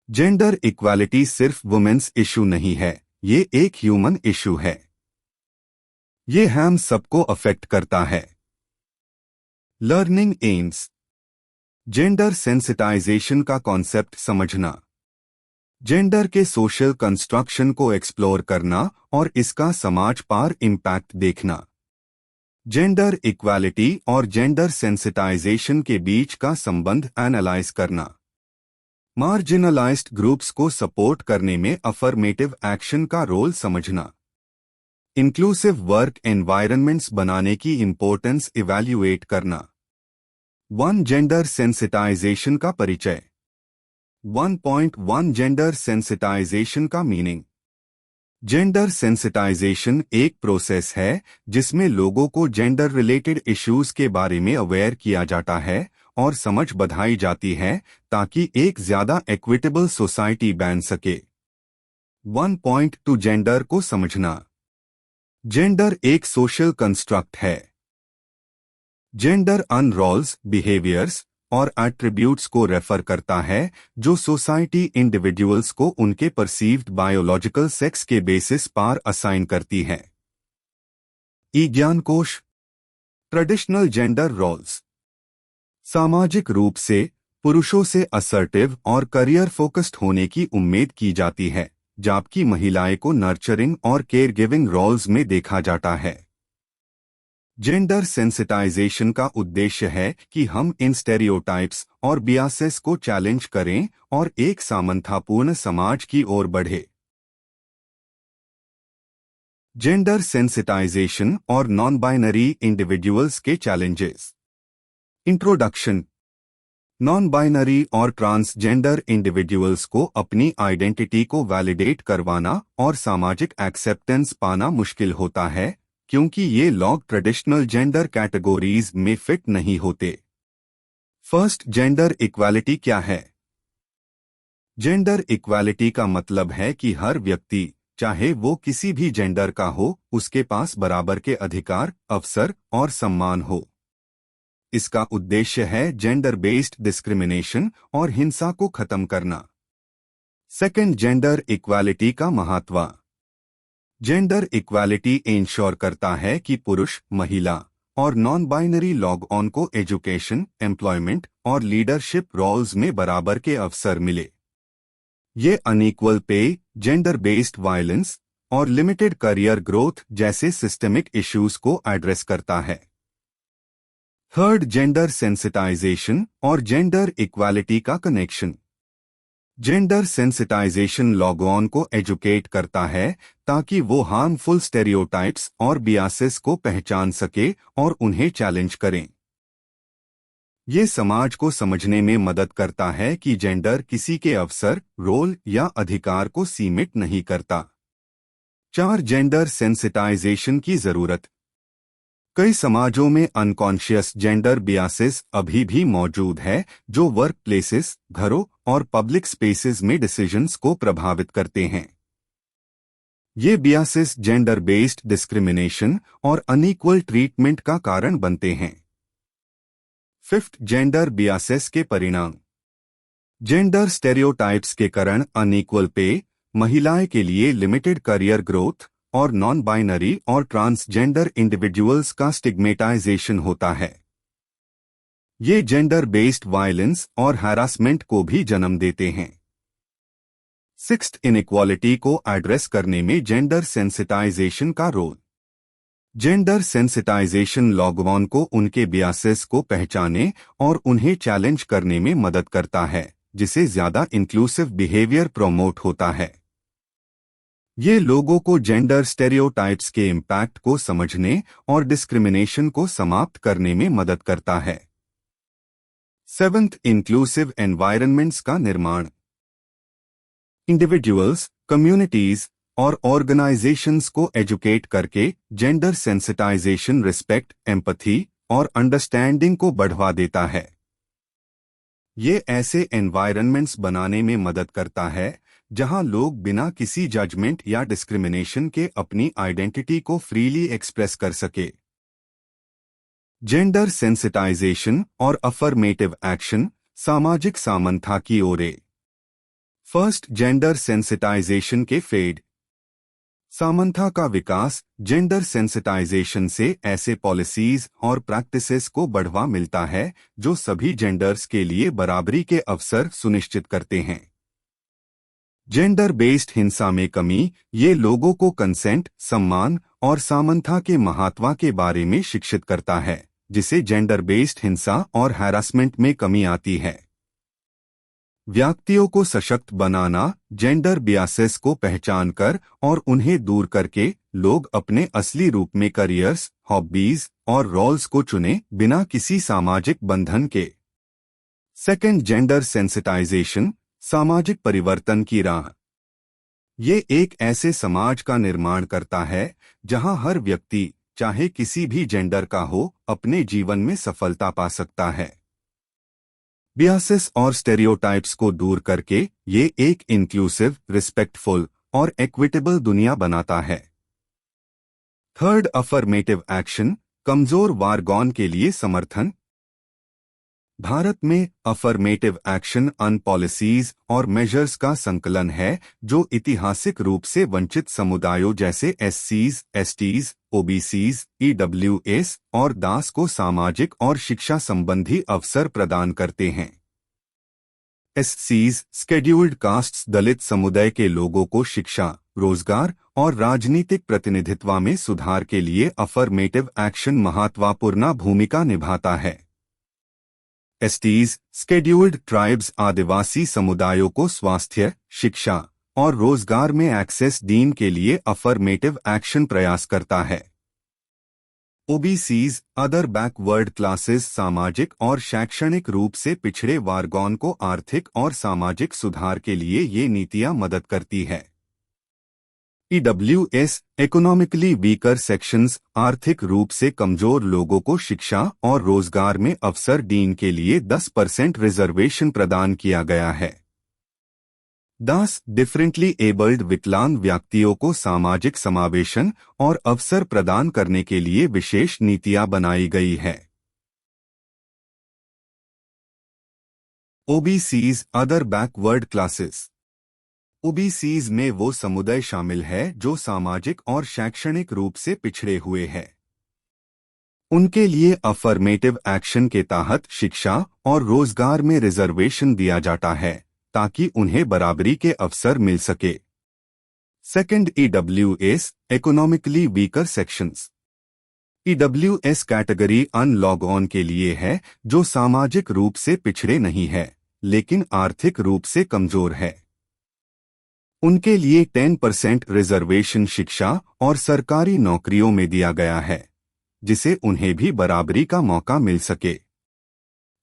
Speaker 1: gender equality सिर्फ वुमेन्स इशू नहीं है, ये एक ह्यूमन इशू है। ये हम सबको अफेक्ट करता है। लर्निंग एम्स: जेंडर सेंसिटाइजेशन का कॉन्सेप्ट समझना, जेंडर के सोशल कंस्ट्रक्शन को एक्सप्लोर करना और इसका समाज पार इम्पैक्ट देखना, जेंडर इक्वालिटी और जेंडर सेंसिटाइजेशन के बीच का संबंध एनालाइज करना, मार्जिनलाइज्ड ग्रुप्स को सपोर्ट करने में अफर्मेटिव एक्शन का रोल समझना, इंक्लूसिव वर्क एनवायरनमेंट्स बनाने की इंपॉर्टेंस इवैल्यूएट करना। 1 जेंडर सेंसिटाइजेशन का परिचय। 1.1 जेंडर सेंसिटाइजेशन का मीनिंग। जेंडर सेंसिटाइजेशन एक प्रोसेस है जिसमें लोगों को जेंडर रिलेटेड इश्यूज के बारे में अवेयर किया जाता है और समझ बढ़ाई जाती है ताकि एक ज्यादा इक्विटेबल सोसाइटी बन सके। 1.2 जेंडर को समझना। जेंडर एक सोशल कंस्ट्रक्ट है। जेंडर अन रोल्स, बिहेवियर्स और एट्रीब्यूट्स को रेफर करता है जो सोसाइटी इंडिविजुअल्स को उनके परसीव्ड बायोलॉजिकल सेक्स के बेसिस पर असाइन करती है। ई ज्ञानकोश। Traditional gender roles. सामाजिक रूप से पुरुषों से असर्टिव और करियर फोकस्ड होने की उम्मीद की जाती है, जबकि महिलाएं को नर्चरिंग और केयर गिविंग रोल्स में देखा जाता है। जेंडर सेंसिटाइजेशन का उद्देश्य है कि हम इन स्टेरियोटाइप्स और बियासेस को चैलेंज करें और एक सामंथापूर्ण समाज की ओर बढ़े। जेंडर सेंसिटाइजेशन और नॉन बाइनरी इंडिविजुअल्स के चैलेंजेस। इंट्रोडक्शन। नॉन बाइनरी और ट्रांसजेंडर इंडिविजुअल्स को अपनी आइडेंटिटी को वैलिडेट करवाना और सामाजिक एक्सेप्टेंस पाना मुश्किल होता है, क्योंकि ये लोग ट्रेडिशनल जेंडर कैटेगरीज में फिट नहीं होते। फर्स्ट, जेंडर इक्वालिटी क्या है? जेंडर इक्वालिटी का मतलब है कि हर व्यक्ति, चाहे वो किसी भी जेंडर का हो, उसके पास बराबर के अधिकार, अवसर और सम्मान हो। इसका उद्देश्य है जेंडर बेस्ड डिस्क्रिमिनेशन और हिंसा को खत्म करना। सेकंड, जेंडर इक्वालिटी का महत्व। जेंडर इक्वालिटी इंश्योर करता है कि पुरुष, महिला और नॉन बाइनरी लोग ऑन को एजुकेशन, एम्प्लॉयमेंट और लीडरशिप रोल्स में बराबर के अवसर मिले। ये अनइक्वल पे, जेंडर बेस्ड वायलेंस और लिमिटेड करियर ग्रोथ जैसे सिस्टमिक इश्यूज को एड्रेस करता है। थर्ड, जेंडर सेंसिटाइजेशन और जेंडर इक्वालिटी का कनेक्शन। जेंडर सेंसिटाइजेशन लोगों को एजुकेट करता है ताकि वो हार्मफुल स्टेरियोटाइप्स और बियासेस को पहचान सके और उन्हें चैलेंज करें। ये समाज को समझने में मदद करता है कि जेंडर किसी के अवसर, रोल या अधिकार को सीमित नहीं करता। 4, जेंडर सेंसिटाइजेशन की जरूरत। कई समाजों में अनकॉन्शियस जेंडर बियासेस अभी भी मौजूद है जो वर्क प्लेसेस, घरों और पब्लिक स्पेसेस में डिसीजंस को प्रभावित करते हैं। ये बियासेस जेंडर बेस्ड डिस्क्रिमिनेशन और अनइक्वल ट्रीटमेंट का कारण बनते हैं। फिफ्थ, जेंडर बियासेस के परिणाम। जेंडर स्टेरियोटाइप्स के कारण अनइक्वल पे, महिलाएं के लिए लिमिटेड करियर ग्रोथ और नॉन बाइनरी और ट्रांसजेंडर इंडिविजुअल्स का स्टिग्मेटाइजेशन होता है। ये जेंडर बेस्ड वायलेंस और हैरासमेंट को भी जन्म देते हैं। सिक्स्थ, इनइक्वालिटी को एड्रेस करने में जेंडर सेंसिटाइजेशन का रोल। जेंडर सेंसिटाइजेशन लोगों को उनके बियासेस को पहचाने और उन्हें चैलेंज करने में मदद करता है, जिसे ज्यादा इंक्लूसिव बिहेवियर प्रमोट होता है। ये लोगों को जेंडर स्टेरियोटाइप्स के इम्पैक्ट को समझने और डिस्क्रिमिनेशन को समाप्त करने में मदद करता है। सेवंथ, इंक्लूसिव एनवायरनमेंट्स का निर्माण। इंडिविजुअल्स, कम्युनिटीज और ऑर्गेनाइजेशंस को एजुकेट करके जेंडर सेंसिटाइजेशन रिस्पेक्ट, एम्पैथी और अंडरस्टैंडिंग को बढ़ावा देता है। ये ऐसे एनवायरनमेंट्स बनाने में मदद करता है जहां लोग बिना किसी जजमेंट या डिस्क्रिमिनेशन के अपनी आइडेंटिटी को फ्रीली एक्सप्रेस कर सके। जेंडर सेंसिटाइजेशन और अफर्मेटिव एक्शन, सामाजिक समानता की ओर। फर्स्ट, जेंडर सेंसिटाइजेशन के फेड। समानता का विकास। जेंडर सेंसिटाइजेशन से ऐसे पॉलिसीज और प्रैक्टिसेस को बढ़ावा मिलता है जो सभी जेंडर्स के लिए बराबरी के अवसर सुनिश्चित करते हैं। जेंडर बेस्ड हिंसा में कमी। ये लोगों को कंसेंट, सम्मान और समानता के महत्व के बारे में शिक्षित करता है, जिसे जेंडर बेस्ड हिंसा और हैरासमेंट में कमी आती है। व्यक्तियों को सशक्त बनाना। जेंडर बियासेस को पहचान कर और उन्हें दूर करके लोग अपने असली रूप में करियर्स, हॉबीज और रोल्स को चुने बिना किसी सामाजिक बंधन के। सेकंड, जेंडर सेंसिटाइजेशन, सामाजिक परिवर्तन की राह। ये एक ऐसे समाज का निर्माण करता है जहां हर व्यक्ति, चाहे किसी भी जेंडर का हो, अपने जीवन में सफलता पा सकता है। बियासेस और स्टेरियोटाइप्स को दूर करके ये एक इंक्लूसिव, रिस्पेक्टफुल और इक्विटेबल दुनिया बनाता है। थर्ड, अफर्मेटिव एक्शन, कमजोर वारगॉन के लिए समर्थन। भारत में अफर्मेटिव एक्शन उन पॉलिसीज और मेजर्स का संकलन है जो ऐतिहासिक रूप से वंचित समुदायों जैसे एससीज, एसटीज, ओबीसीज, ईडब्ल्यूएस और दास को सामाजिक और शिक्षा संबंधी अवसर प्रदान करते हैं। एससीज, शेड्यूल्ड कास्ट्स, दलित समुदाय के लोगों को शिक्षा, रोजगार और राजनीतिक प्रतिनिधित्व में सुधार के लिए अफर्मेटिव एक्शन महत्वपूर्ण भूमिका निभाता है। एसटीज, शेड्यूल्ड ट्राइब्स, आदिवासी समुदायों को स्वास्थ्य, शिक्षा और रोजगार में एक्सेस देने के लिए अफर्मेटिव एक्शन प्रयास करता है। ओबीसीज, अदर बैकवर्ड क्लासेस, सामाजिक और शैक्षणिक रूप से पिछड़े वर्गों को आर्थिक और सामाजिक सुधार के लिए ये नीतियां मदद करती है। ईडब्ल्यूएस, इकोनॉमिकली वीकर सेक्शंस, आर्थिक रूप से कमजोर लोगों को शिक्षा और रोजगार में अवसर देने के लिए 10% रिजर्वेशन प्रदान किया गया है। दास, डिफरेंटली एबल्ड, विकलांग व्यक्तियों को सामाजिक समावेशन और अवसर प्रदान करने के लिए विशेष नीतियां बनाई गई है। OBCs, other backward classes, OBCs में वो समुदाय शामिल है जो सामाजिक और शैक्षणिक रूप से पिछड़े हुए हैं। उनके लिए अफर्मेटिव एक्शन के तहत शिक्षा और रोजगार में रिजर्वेशन दिया जाता है ताकि उन्हें बराबरी के अवसर मिल सके। Second, EWS, economically weaker sections, EWS category अन लॉग ऑन के लिए है जो सामाजिक रूप से पिछड़े नहीं है लेकिन आर्थिक रूप से कमजोर है। उनके लिए 10% रिजर्वेशन शिक्षा और सरकारी नौकरियों में दिया गया है जिसे उन्हें भी बराबरी का मौका मिल सके।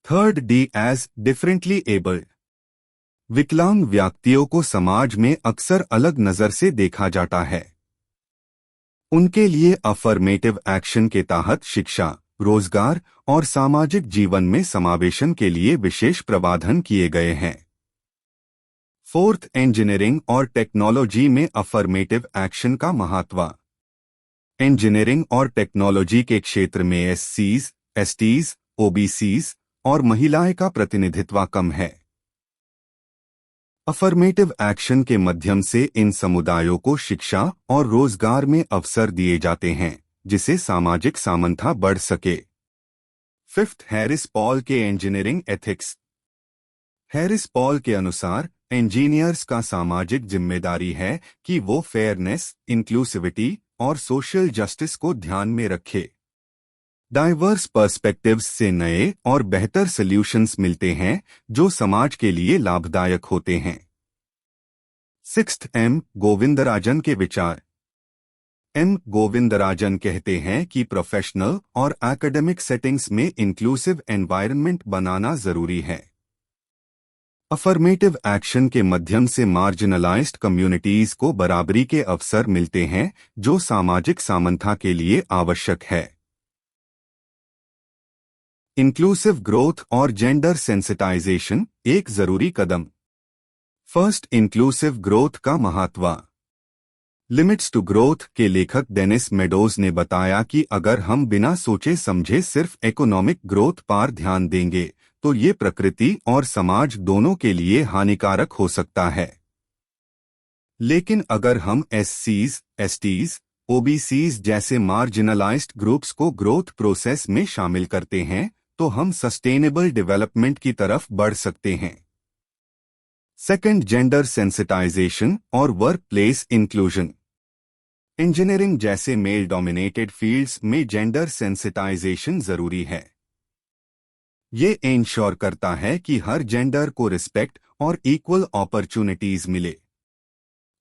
Speaker 1: थर्ड, डी एज डिफरेंटली एबल्ड, विकलांग व्यक्तियों को समाज में अक्सर अलग नजर से देखा जाता है। उनके लिए अफर्मेटिव एक्शन के तहत शिक्षा, रोजगार और सामाजिक जीवन में समावेशन के लिए विशेष प्रावधान किए गए हैं। फोर्थ, इंजीनियरिंग और टेक्नोलॉजी में अफर्मेटिव एक्शन का महत्व। इंजीनियरिंग और टेक्नोलॉजी के क्षेत्र में एससीज, एसटीज, ओबीसीज और महिलाएं का प्रतिनिधित्व कम है। अफर्मेटिव एक्शन के माध्यम से इन समुदायों को शिक्षा और रोजगार में अवसर दिए जाते हैं जिससे सामाजिक समानता बढ़ सके। फिफ्थ, हैरिस पॉल के इंजीनियरिंग एथिक्स। हैरिस पॉल के अनुसार इंजीनियर्स का सामाजिक जिम्मेदारी है कि वो फेयरनेस, इंक्लूसिविटी और सोशल जस्टिस को ध्यान में रखे। डाइवर्स पर्सपेक्टिव्स से नए और बेहतर सॉल्यूशंस मिलते हैं जो समाज के लिए लाभदायक होते हैं। सिक्स्थ, एम गोविंदराजन के विचार। एम गोविंदराजन कहते हैं कि प्रोफेशनल और एकेडमिक सेटिंग्स में इंक्लूसिव एनवायरनमेंट बनाना जरूरी है। अफर्मेटिव एक्शन के माध्यम से मार्जिनलाइज्ड कम्युनिटीज को बराबरी के अवसर मिलते हैं जो सामाजिक समानता के लिए आवश्यक है। इंक्लूसिव ग्रोथ और जेंडर सेंसिटाइजेशन, एक जरूरी कदम। फर्स्ट, इंक्लूसिव ग्रोथ का महत्व। लिमिट्स टू ग्रोथ के लेखक डेनिस मेडोज ने बताया कि अगर हम बिना सोचे समझे सिर्फ इकोनॉमिक ग्रोथ पर ध्यान देंगे तो ये प्रकृति और समाज दोनों के लिए हानिकारक हो सकता है। लेकिन अगर हम एससीज, एसटीज, ओबीसीज जैसे मार्जिनलाइज्ड ग्रुप्स को ग्रोथ प्रोसेस में शामिल करते हैं तो हम सस्टेनेबल डेवलपमेंट की तरफ बढ़ सकते हैं। सेकंड, जेंडर सेंसिटाइजेशन और वर्क प्लेस इंक्लूजन। इंजीनियरिंग जैसे मेल डोमिनेटेड फील्ड्स में जेंडर सेंसिटाइजेशन जरूरी है। ये इंश्योर करता है कि हर जेंडर को रिस्पेक्ट और इक्वल अपॉर्चुनिटीज मिले।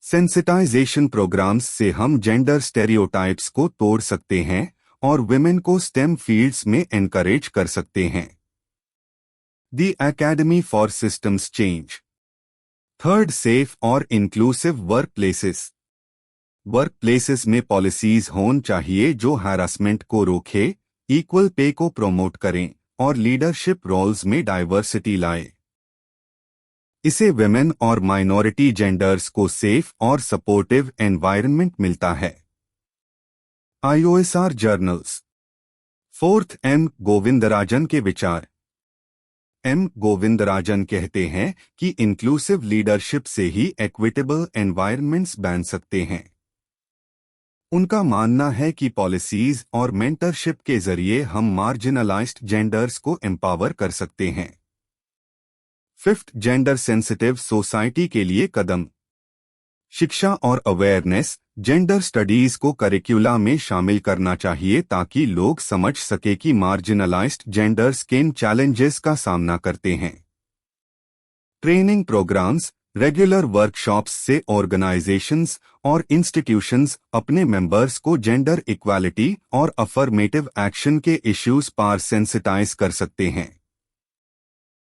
Speaker 1: सेंसिटाइजेशन प्रोग्राम्स से हम जेंडर स्टेरियोटाइप्स को तोड़ सकते हैं और विमेन को स्टेम फील्ड्स में एनकरेज कर सकते हैं। The academy for systems change. Third, safe और inclusive work places. Work places में पॉलिसीज होनी चाहिए जो हैरासमेंट को रोके, इक्वल पे को प्रमोट करें और लीडरशिप रोल्स में डाइवर्सिटी लाए। इससे विमेन और माइनॉरिटी जेंडर्स को सेफ और सपोर्टिव एनवायरनमेंट मिलता है। IOSR journals. Fourth, M Govindarajan के विचार। M गोविंदराजन कहते हैं कि इंक्लूसिव लीडरशिप से ही इक्विटेबल एनवायरनमेंट्स बन सकते हैं। उनका मानना है कि पॉलिसीज और मेंटरशिप के जरिए हम मार्जिनलाइज्ड जेंडर्स को एम्पावर कर सकते हैं। फिफ्थ, जेंडर सेंसिटिव सोसाइटी के लिए कदम। शिक्षा और अवेयरनेस। जेंडर स्टडीज को करिकुला में शामिल करना चाहिए ताकि लोग समझ सके कि मार्जिनलाइज्ड जेंडर्स किन चैलेंजेस का सामना करते हैं। Training programmes. रेगुलर वर्कशॉप्स से ऑर्गेनाइजेशंस और इंस्टीट्यूशंस अपने मेंबर्स को जेंडर इक्वालिटी और अफर्मेटिव एक्शन के इश्यूज पर सेंसिटाइज कर सकते हैं।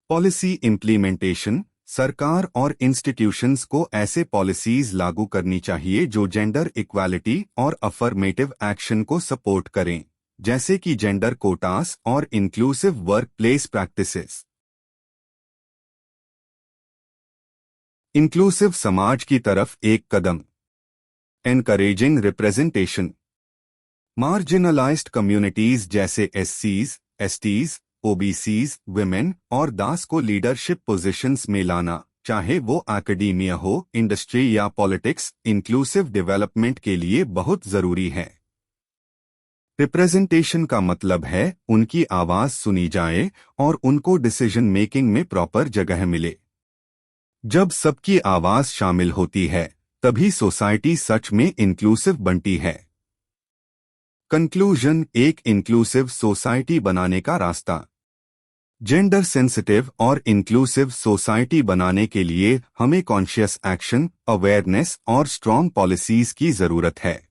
Speaker 1: Policy implementation. सरकार और इंस्टीट्यूशंस को ऐसे पॉलिसीज लागू करनी चाहिए जो जेंडर इक्वालिटी और अफर्मेटिव एक्शन को सपोर्ट करें, जैसे कि जेंडर कोटास और inclusive work place practices. Inclusive समाज की तरफ एक कदम। Encouraging representation. मार्जिनलाइज्ड कम्युनिटीज जैसे SCs, STs, OBCs, विमेन और दास को लीडरशिप पोजीशंस में लाना, चाहे वो एकेडेमिया हो, इंडस्ट्री या पॉलिटिक्स, इंक्लूसिव डेवलपमेंट के लिए बहुत जरूरी है। रिप्रेजेंटेशन का मतलब है उनकी आवाज सुनी जाए और उनको डिसीजन मेकिंग में प्रॉपर जगह मिले। जब सबकी आवाज शामिल होती है तभी सोसाइटी सच में इंक्लूसिव बनती है। कंक्लूजन। एक इंक्लूसिव सोसाइटी बनाने का रास्ता। जेंडर सेंसिटिव और इंक्लूसिव सोसाइटी बनाने के लिए हमें कॉन्शियस एक्शन, अवेयरनेस और स्ट्रॉन्ग पॉलिसीज की जरूरत है।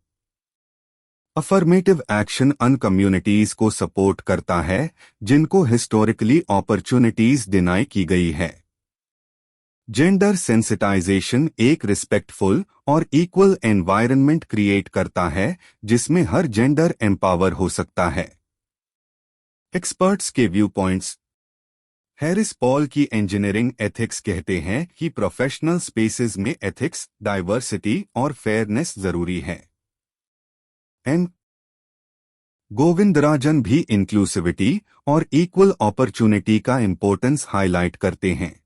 Speaker 1: अफर्मेटिव एक्शन उन कम्युनिटीज को सपोर्ट करता है जिनको हिस्टोरिकली अपॉर्चुनिटीज डिनाई की गई है। जेंडर सेंसिटाइजेशन एक रिस्पेक्टफुल और इक्वल एनवायरनमेंट क्रिएट करता है जिसमें हर जेंडर एम्पावर हो सकता है। एक्सपर्ट्स के व्यू पॉइंट्स। हैरिस पॉल की इंजीनियरिंग एथिक्स कहते हैं कि प्रोफेशनल स्पेसेस में एथिक्स, डाइवर्सिटी और फेयरनेस जरूरी है। एन गोविंदराजन भी इंक्लूसिविटी और इक्वल अपॉर्चुनिटी का इंपॉर्टेंस हाईलाइट करते हैं।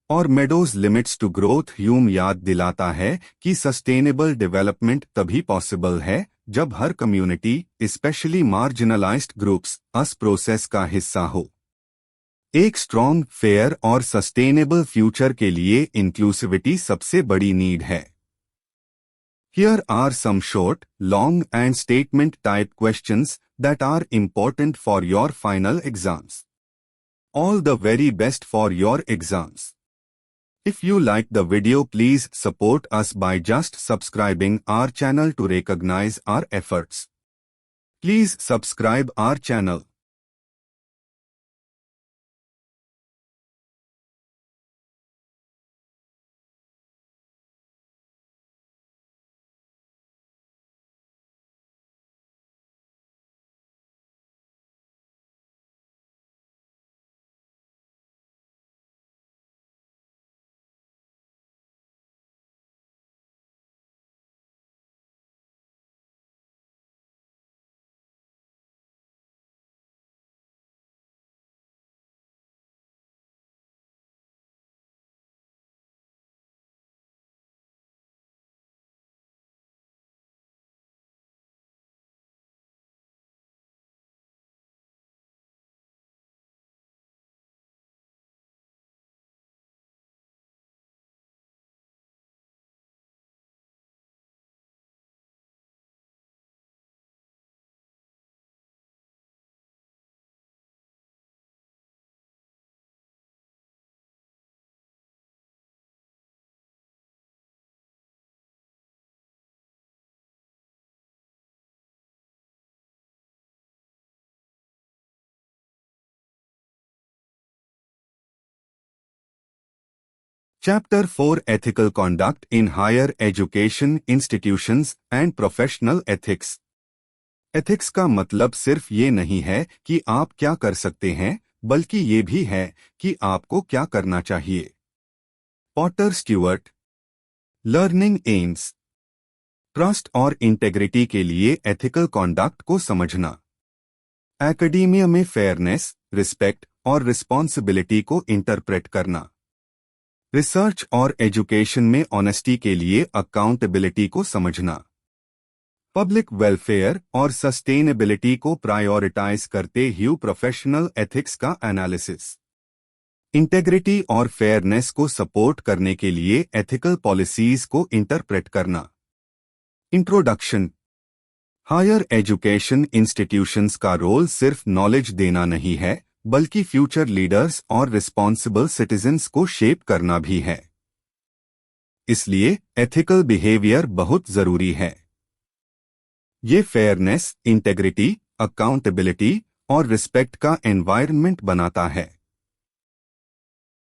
Speaker 1: और Meadows limits to growth Hume याद दिलाता है कि सस्टेनेबल डेवलपमेंट तभी पॉसिबल है जब हर कम्युनिटी, स्पेशली मार्जिनलाइज्ड ग्रुप्स, इस प्रोसेस का हिस्सा हो। एक स्ट्रॉन्ग, फेयर और सस्टेनेबल फ्यूचर के लिए इंक्लूसिविटी सबसे बड़ी नीड है। Here are some short, long and statement type questions that are important for your final exams. All the very best for your exams. If you like the video, please support us by just subscribing our channel to recognize our efforts. Please subscribe our channel. Chapter 4 Ethical Conduct in Higher Education Institutions and Professional Ethics. Ethics का मतलब सिर्फ ये नहीं है कि आप क्या कर सकते हैं, बल्कि ये भी है कि आपको क्या करना चाहिए। Potter Stewart. Learning AIIMS. Trust और इंटेग्रिटी के लिए एथिकल कॉन्डक्ट को समझना। एकेडेमिया में फेयरनेस, रिस्पेक्ट और रिस्पॉन्सिबिलिटी को इंटरप्रेट करना। रिसर्च और एजुकेशन में ऑनेस्टी के लिए अकाउंटेबिलिटी को समझना। पब्लिक वेलफेयर और सस्टेनेबिलिटी को प्रायोरिटाइज करते हुए प्रोफेशनल एथिक्स का एनालिसिस। इंटेग्रिटी और फेयरनेस को सपोर्ट करने के लिए एथिकल पॉलिसीज को इंटरप्रेट करना। इंट्रोडक्शन। हायर एजुकेशन इंस्टीट्यूशंस का रोल सिर्फ नॉलेज देना नहीं है, बल्कि फ्यूचर लीडर्स और रिस्पॉन्सिबल सिटीजन्स को शेप करना भी है। इसलिए एथिकल बिहेवियर बहुत जरूरी है। ये फेयरनेस, इंटेग्रिटी, अकाउंटेबिलिटी और रिस्पेक्ट का एनवायरनमेंट बनाता है।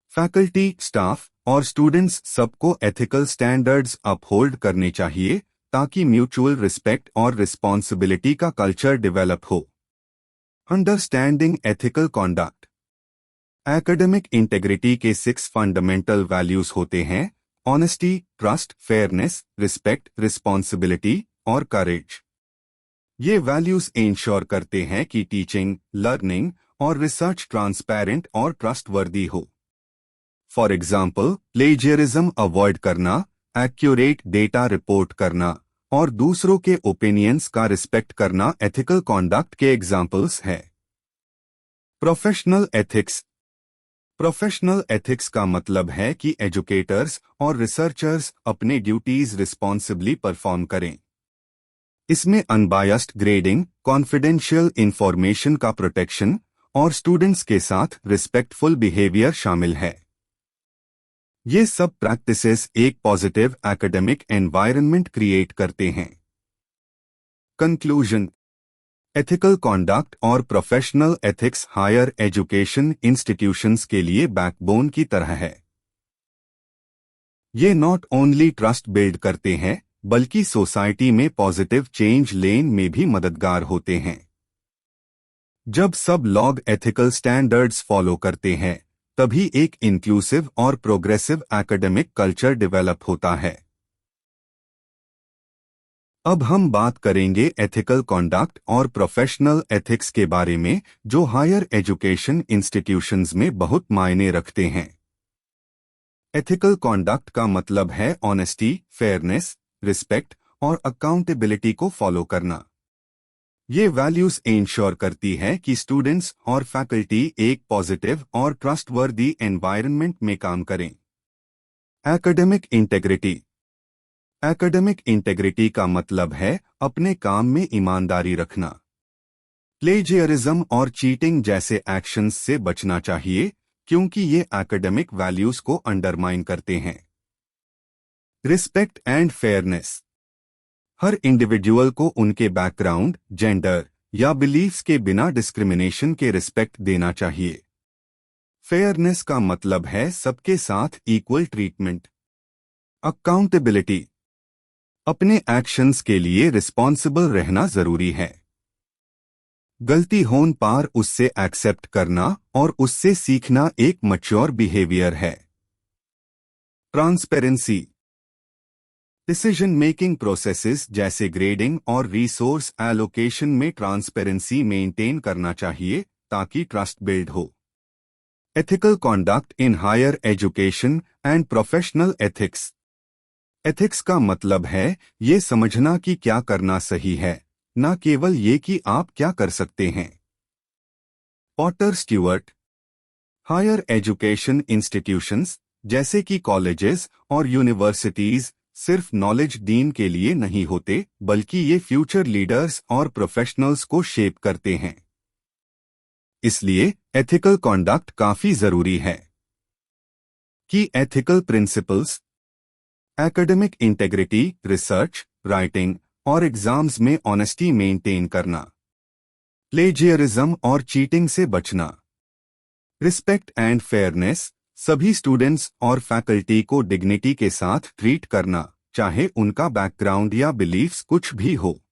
Speaker 1: फैकल्टी, स्टाफ और स्टूडेंट्स सबको एथिकल स्टैंडर्ड्स अपहोल्ड करने चाहिए ताकि म्यूचुअल रिस्पेक्ट और रिस्पॉन्सिबिलिटी का कल्चर डेवलप हो। Understanding ethical conduct. Academic integrity के 6 फंडामेंटल वैल्यूज होते हैं: honesty, trust, fairness, respect, responsibility और करेज। ये वैल्यूज इंश्योर करते हैं कि टीचिंग, लर्निंग और रिसर्च ट्रांसपेरेंट और ट्रस्टवर्दी हो। फॉर एग्जाम्पल, प्लेजियरिज्म अवॉइड करना, एक्यूरेट डेटा रिपोर्ट करना और दूसरों के ओपिनियंस का रिस्पेक्ट करना एथिकल कॉन्डक्ट के एग्जाम्पल्स हैं। Professional ethics. प्रोफेशनल एथिक्स का मतलब है कि एजुकेटर्स और रिसर्चर्स अपने ड्यूटीज रिस्पॉन्सिबली परफॉर्म करें। इसमें अनबायस्ड ग्रेडिंग, कॉन्फिडेंशियल इंफॉर्मेशन का प्रोटेक्शन और स्टूडेंट्स के साथ रिस्पेक्टफुल बिहेवियर शामिल है। ये सब प्रैक्टिसेस एक पॉजिटिव एकेडमिक एनवायरनमेंट क्रिएट करते हैं। कंक्लूजन। एथिकल कॉन्डक्ट और professional ethics higher education institutions के लिए बैकबोन की तरह है। ये नॉट ओनली ट्रस्ट बिल्ड करते हैं, बल्कि सोसाइटी में पॉजिटिव चेंज लेन में भी मददगार होते हैं। जब सब लोग एथिकल स्टैंडर्ड्स फॉलो करते हैं, तभी एक इंक्लूसिव और प्रोग्रेसिव एकेडमिक कल्चर डेवलप होता है। अब हम बात करेंगे एथिकल कॉन्डक्ट और प्रोफेशनल एथिक्स के बारे में, जो हायर एजुकेशन इंस्टीट्यूशंस में बहुत मायने रखते हैं। एथिकल कॉन्डक्ट का मतलब है ऑनेस्टी, फेयरनेस, रिस्पेक्ट और अकाउंटेबिलिटी को फॉलो करना। ये वैल्यूज इंश्योर करती है कि स्टूडेंट्स और फैकल्टी एक पॉजिटिव और ट्रस्टवर्दी एनवायरनमेंट में काम करें। Academic integrity. एकेडमिक इंटेग्रिटी का मतलब है अपने काम में ईमानदारी रखना। प्लेजियरिज्म और चीटिंग जैसे एक्शंस से बचना चाहिए, क्योंकि ये एकेडमिक वैल्यूज को अंडरमाइन करते हैं। Respect and fairness. Her individual को उनके बैकग्राउंड, जेंडर या बिलीफ्स के बिना डिस्क्रिमिनेशन के रिस्पेक्ट देना चाहिए। फेयरनेस का मतलब है सबके साथ इक्वल ट्रीटमेंट। अकाउंटेबिलिटी। अपने एक्शंस के लिए रिस्पॉन्सिबल रहना जरूरी है। गलती होने पर उससे एक्सेप्ट करना और उससे सीखना एक मैच्योर बिहेवियर है। ट्रांसपेरेंसी। डिसीजन मेकिंग प्रोसेसेस जैसे ग्रेडिंग और रिसोर्स एलोकेशन में ट्रांसपेरेंसी मेंटेन करना चाहिए ताकि ट्रस्ट बिल्ड हो। Ethical conduct in higher education and professional ethics. Ethics का मतलब है ये समझना कि क्या करना सही है, न केवल ये कि आप क्या कर सकते हैं। Potter Stewart. Higher education institutions जैसे कि कॉलेजेस और यूनिवर्सिटीज सिर्फ नॉलेज डीन के लिए नहीं होते, बल्कि ये फ्यूचर लीडर्स और प्रोफेशनल्स को शेप करते हैं। इसलिए एथिकल कॉन्डक्ट काफी जरूरी है। कि ethical principles. Academic integrity, research, writing और एग्जाम्स में ऑनेस्टी मेंटेन करना। प्लेजियरिज्म और चीटिंग से बचना। Respect and fairness. सभी स्टूडेंट्स और फैकल्टी को डिग्निटी के साथ ट्रीट करना, चाहे उनका बैकग्राउंड या बिलीफ्स कुछ भी हो।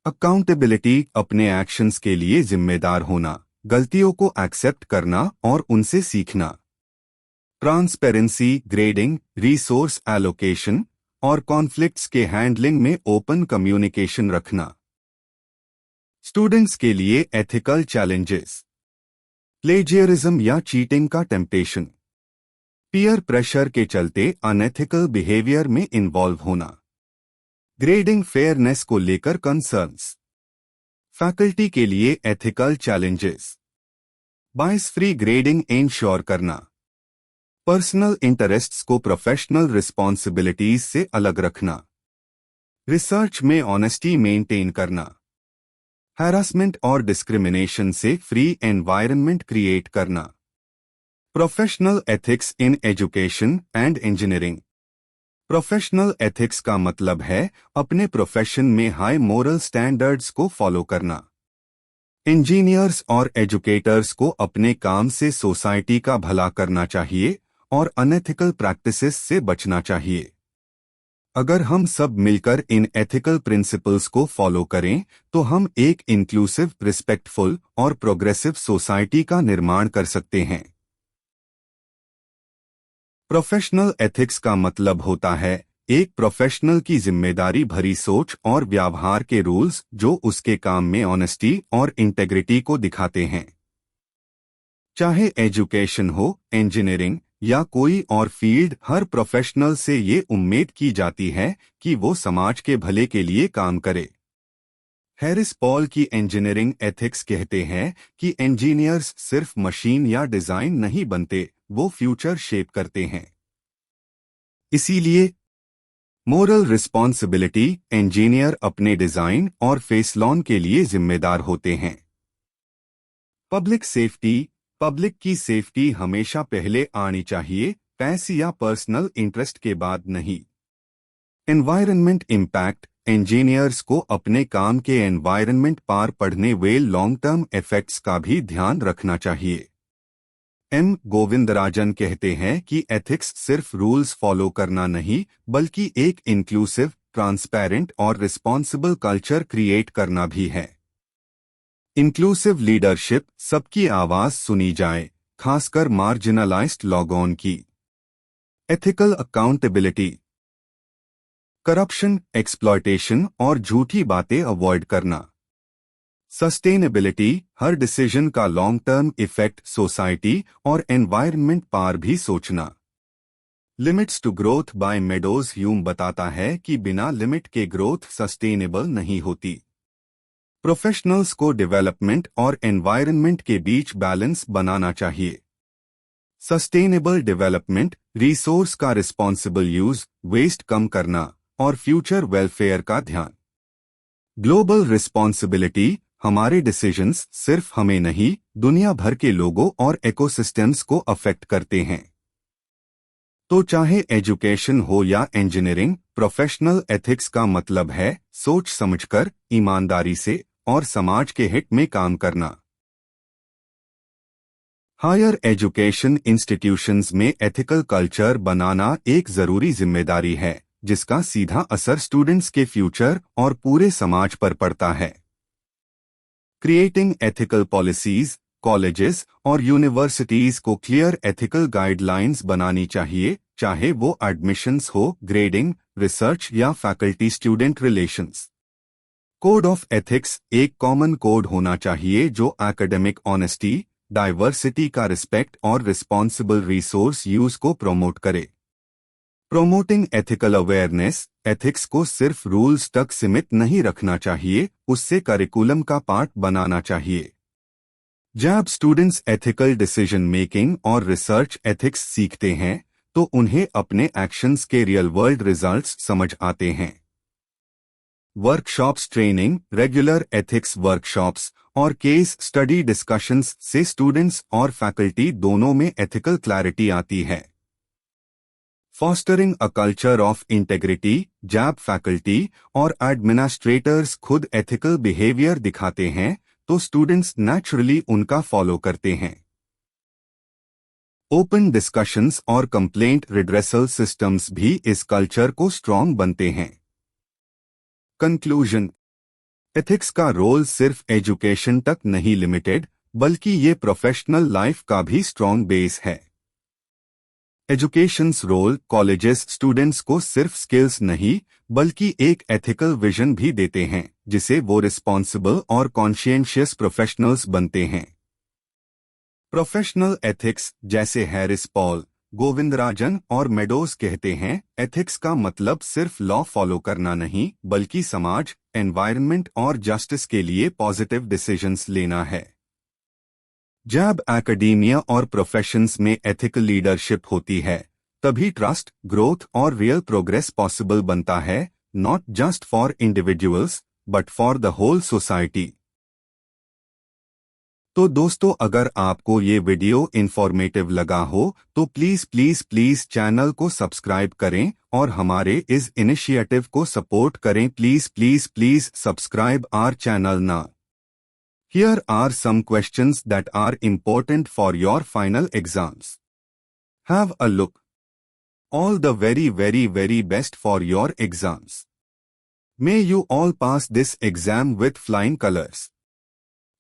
Speaker 1: अकाउंटेबिलिटी। अपने एक्शंस के लिए जिम्मेदार होना, गलतियों को एक्सेप्ट करना और उनसे सीखना। ट्रांसपेरेंसी, ग्रेडिंग, रिसोर्स एलोकेशन और कॉन्फ्लिक्ट्स के हैंडलिंग में ओपन कम्युनिकेशन रखना। स्टूडेंट्स के लिए एथिकल चैलेंजेस, प्लेजियरिज्म या चीटिंग का टेम्पटेशन, पीयर प्रेशर के चलते अनएथिकल बिहेवियर में इन्वॉल्व होना, ग्रेडिंग फेयरनेस को लेकर कंसर्न्स। फैकल्टी के लिए एथिकल चैलेंजेस, बायस फ्री ग्रेडिंग इंश्योर करना, पर्सनल इंटरेस्ट्स को प्रोफेशनल रिस्पॉन्सिबिलिटीज से अलग रखना, रिसर्च में ऑनेस्टी मेंटेन करना, हैरासमेंट और डिस्क्रिमिनेशन से फ्री एनवायरनमेंट क्रिएट करना, professional ethics in education and engineering. Professional ethics का मतलब है अपने प्रोफेशन में हाई मोरल स्टैंडर्ड्स को फॉलो करना। इंजीनियर्स और एजुकेटर्स को अपने काम से सोसाइटी का भला करना चाहिए और अनएथिकल प्रैक्टिसेस से बचना चाहिए। अगर हम सब मिलकर इन एथिकल प्रिंसिपल्स को फॉलो करें तो हम एक इंक्लूसिव, रिस्पेक्टफुल और प्रोग्रेसिव सोसाइटी का निर्माण कर सकते हैं। प्रोफेशनल एथिक्स का मतलब होता है एक प्रोफेशनल की जिम्मेदारी भरी सोच और व्यवहार के रूल्स जो उसके काम में ऑनेस्टी और इंटेग्रिटी को दिखाते हैं। चाहे एजुकेशन हो, इंजीनियरिंग या कोई और फील्ड, हर प्रोफेशनल से ये उम्मीद की जाती है कि वो समाज के भले के लिए काम करे। हैरिस पॉल की इंजीनियरिंग एथिक्स कहते हैं कि इंजीनियर्स सिर्फ मशीन या डिजाइन नहीं बनते, वो फ्यूचर शेप करते हैं। इसीलिए मोरल रिस्पॉन्सिबिलिटी, इंजीनियर अपने डिजाइन और फेसलॉन के लिए जिम्मेदार होते हैं। पब्लिक सेफ्टी, पब्लिक की सेफ्टी हमेशा पहले आनी चाहिए, पैसे या पर्सनल इंटरेस्ट के बाद नहीं। एनवायरनमेंट इम्पैक्ट, इंजीनियर्स को अपने काम के एनवायरनमेंट पार पड़ने वे लॉन्ग टर्म इफेक्ट्स का भी ध्यान रखना चाहिए। एम गोविंदराजन कहते हैं कि एथिक्स सिर्फ रूल्स फॉलो करना नहीं बल्कि एक इंक्लूसिव, ट्रांसपेरेंट और रिस्पॉन्सिबल कल्चर क्रिएट करना भी है। इंक्लूसिव लीडरशिप, सबकी आवाज सुनी जाए, खासकर मार्जिनलाइज्ड लोगों की। एथिकल अकाउंटेबिलिटी, करप्शन, एक्सप्लॉयटेशन और झूठी बातें अवॉइड करना। सस्टेनेबिलिटी, हर डिसीजन का लॉन्ग टर्म इफेक्ट सोसाइटी और एनवायरनमेंट पर भी सोचना। Limits to growth by Meadows Hume बताता है कि बिना लिमिट के ग्रोथ सस्टेनेबल नहीं होती। प्रोफेशनल्स को डेवलपमेंट और एनवायरनमेंट के बीच बैलेंस बनाना चाहिए। सस्टेनेबल डेवलपमेंट, रिसोर्स का रिस्पॉन्सिबल यूज, वेस्ट कम करना और फ्यूचर वेलफेयर का ध्यान। ग्लोबल रिस्पॉन्सिबिलिटी, हमारे डिसीजंस सिर्फ हमें नहीं, दुनिया भर के लोगों और इकोसिस्टम्स को अफेक्ट करते हैं। तो चाहे एजुकेशन हो या इंजीनियरिंग, प्रोफेशनल एथिक्स का मतलब है सोच समझकर, ईमानदारी से और समाज के हित में काम करना। हायर एजुकेशन इंस्टीट्यूशंस में एथिकल कल्चर बनाना एक जरूरी जिम्मेदारी है जिसका सीधा असर स्टूडेंट्स के फ्यूचर और पूरे समाज पर पड़ता है। क्रिएटिंग एथिकल पॉलिसीज, कॉलेजेस और यूनिवर्सिटीज को क्लियर एथिकल गाइडलाइंस बनानी चाहिए, चाहे वो एडमिशंस हो, ग्रेडिंग, रिसर्च या faculty student relations. Code of ethics, एक कॉमन कोड होना चाहिए जो एकेडमिक ऑनेस्टी, डाइवर्सिटी का रिस्पेक्ट और रिस्पॉन्सिबल रिसोर्स यूज को प्रमोट करे। प्रोमोटिंग एथिकल अवेयरनेस, एथिक्स को सिर्फ रूल्स तक सीमित नहीं रखना चाहिए, उससे करिकुलम का पार्ट बनाना चाहिए। जब स्टूडेंट्स एथिकल डिसीजन मेकिंग और रिसर्च एथिक्स सीखते हैं तो उन्हें अपने एक्शंस के रियल वर्ल्ड रिजल्ट्स समझ आते हैं। Workshops, training, regular ethics workshops और केस स्टडी डिस्कशंस से स्टूडेंट्स और फैकल्टी दोनों में एथिकल क्लैरिटी आती है। Fostering a culture of integrity, जब फैकल्टी और एडमिनिस्ट्रेटर्स खुद एथिकल बिहेवियर दिखाते हैं तो स्टूडेंट्स नेचुरली उनका फॉलो करते हैं। ओपन डिस्कशंस और कंप्लेंट रिड्रेसल सिस्टम्स भी इस कल्चर को स्ट्रॉन्ग बनते हैं। कंक्लूजन, एथिक्स का रोल सिर्फ एजुकेशन तक नहीं लिमिटेड, बल्कि ये प्रोफेशनल लाइफ का भी स्ट्रॉन्ग बेस है। एजुकेशंस रोल कॉलेजेस स्टूडेंट्स को सिर्फ स्किल्स नहीं बल्कि एक एथिकल विजन भी देते हैं जिसे वो रिस्पॉन्सिबल और कॉन्शियंशियस प्रोफेशनल्स बनते हैं। प्रोफेशनल एथिक्स जैसे हैरिस पॉल, गोविंदराजन और मेडोज कहते हैं, एथिक्स का मतलब सिर्फ लॉ फॉलो करना नहीं बल्कि समाज, एनवायरनमेंट और जस्टिस के लिए पॉजिटिव डिसीजंस लेना है। जब एकेडेमिया और प्रोफेशंस में एथिकल लीडरशिप होती है तभी ट्रस्ट, ग्रोथ और रियल प्रोग्रेस पॉसिबल बनता है, not just for individuals but for the whole society. तो दोस्तों, अगर आपको ये वीडियो इंफॉर्मेटिव लगा हो तो प्लीज प्लीज प्लीज चैनल को सब्सक्राइब करें और हमारे इस इनिशिएटिव को सपोर्ट करें। Please please please subscribe our channel ना। Here are some questions that are important for your final exams. Have a look. All the very very very best for your exams. May you all pass this exam with flying colors.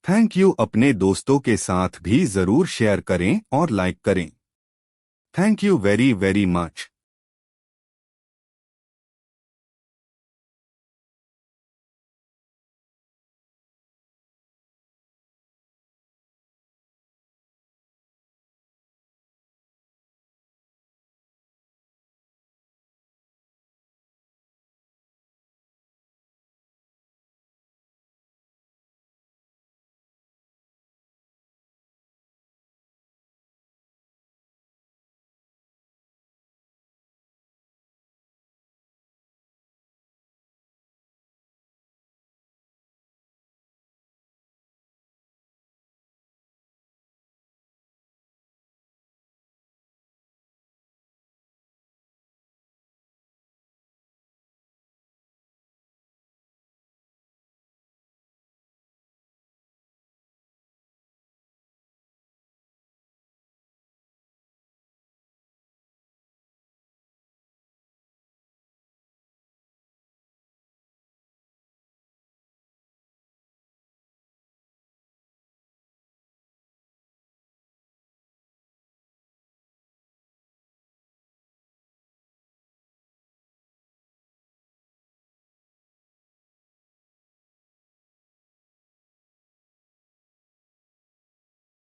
Speaker 1: Thank you. अपने दोस्तों के साथ भी जरूर शेयर करें और लाइक करें। Thank you very very much.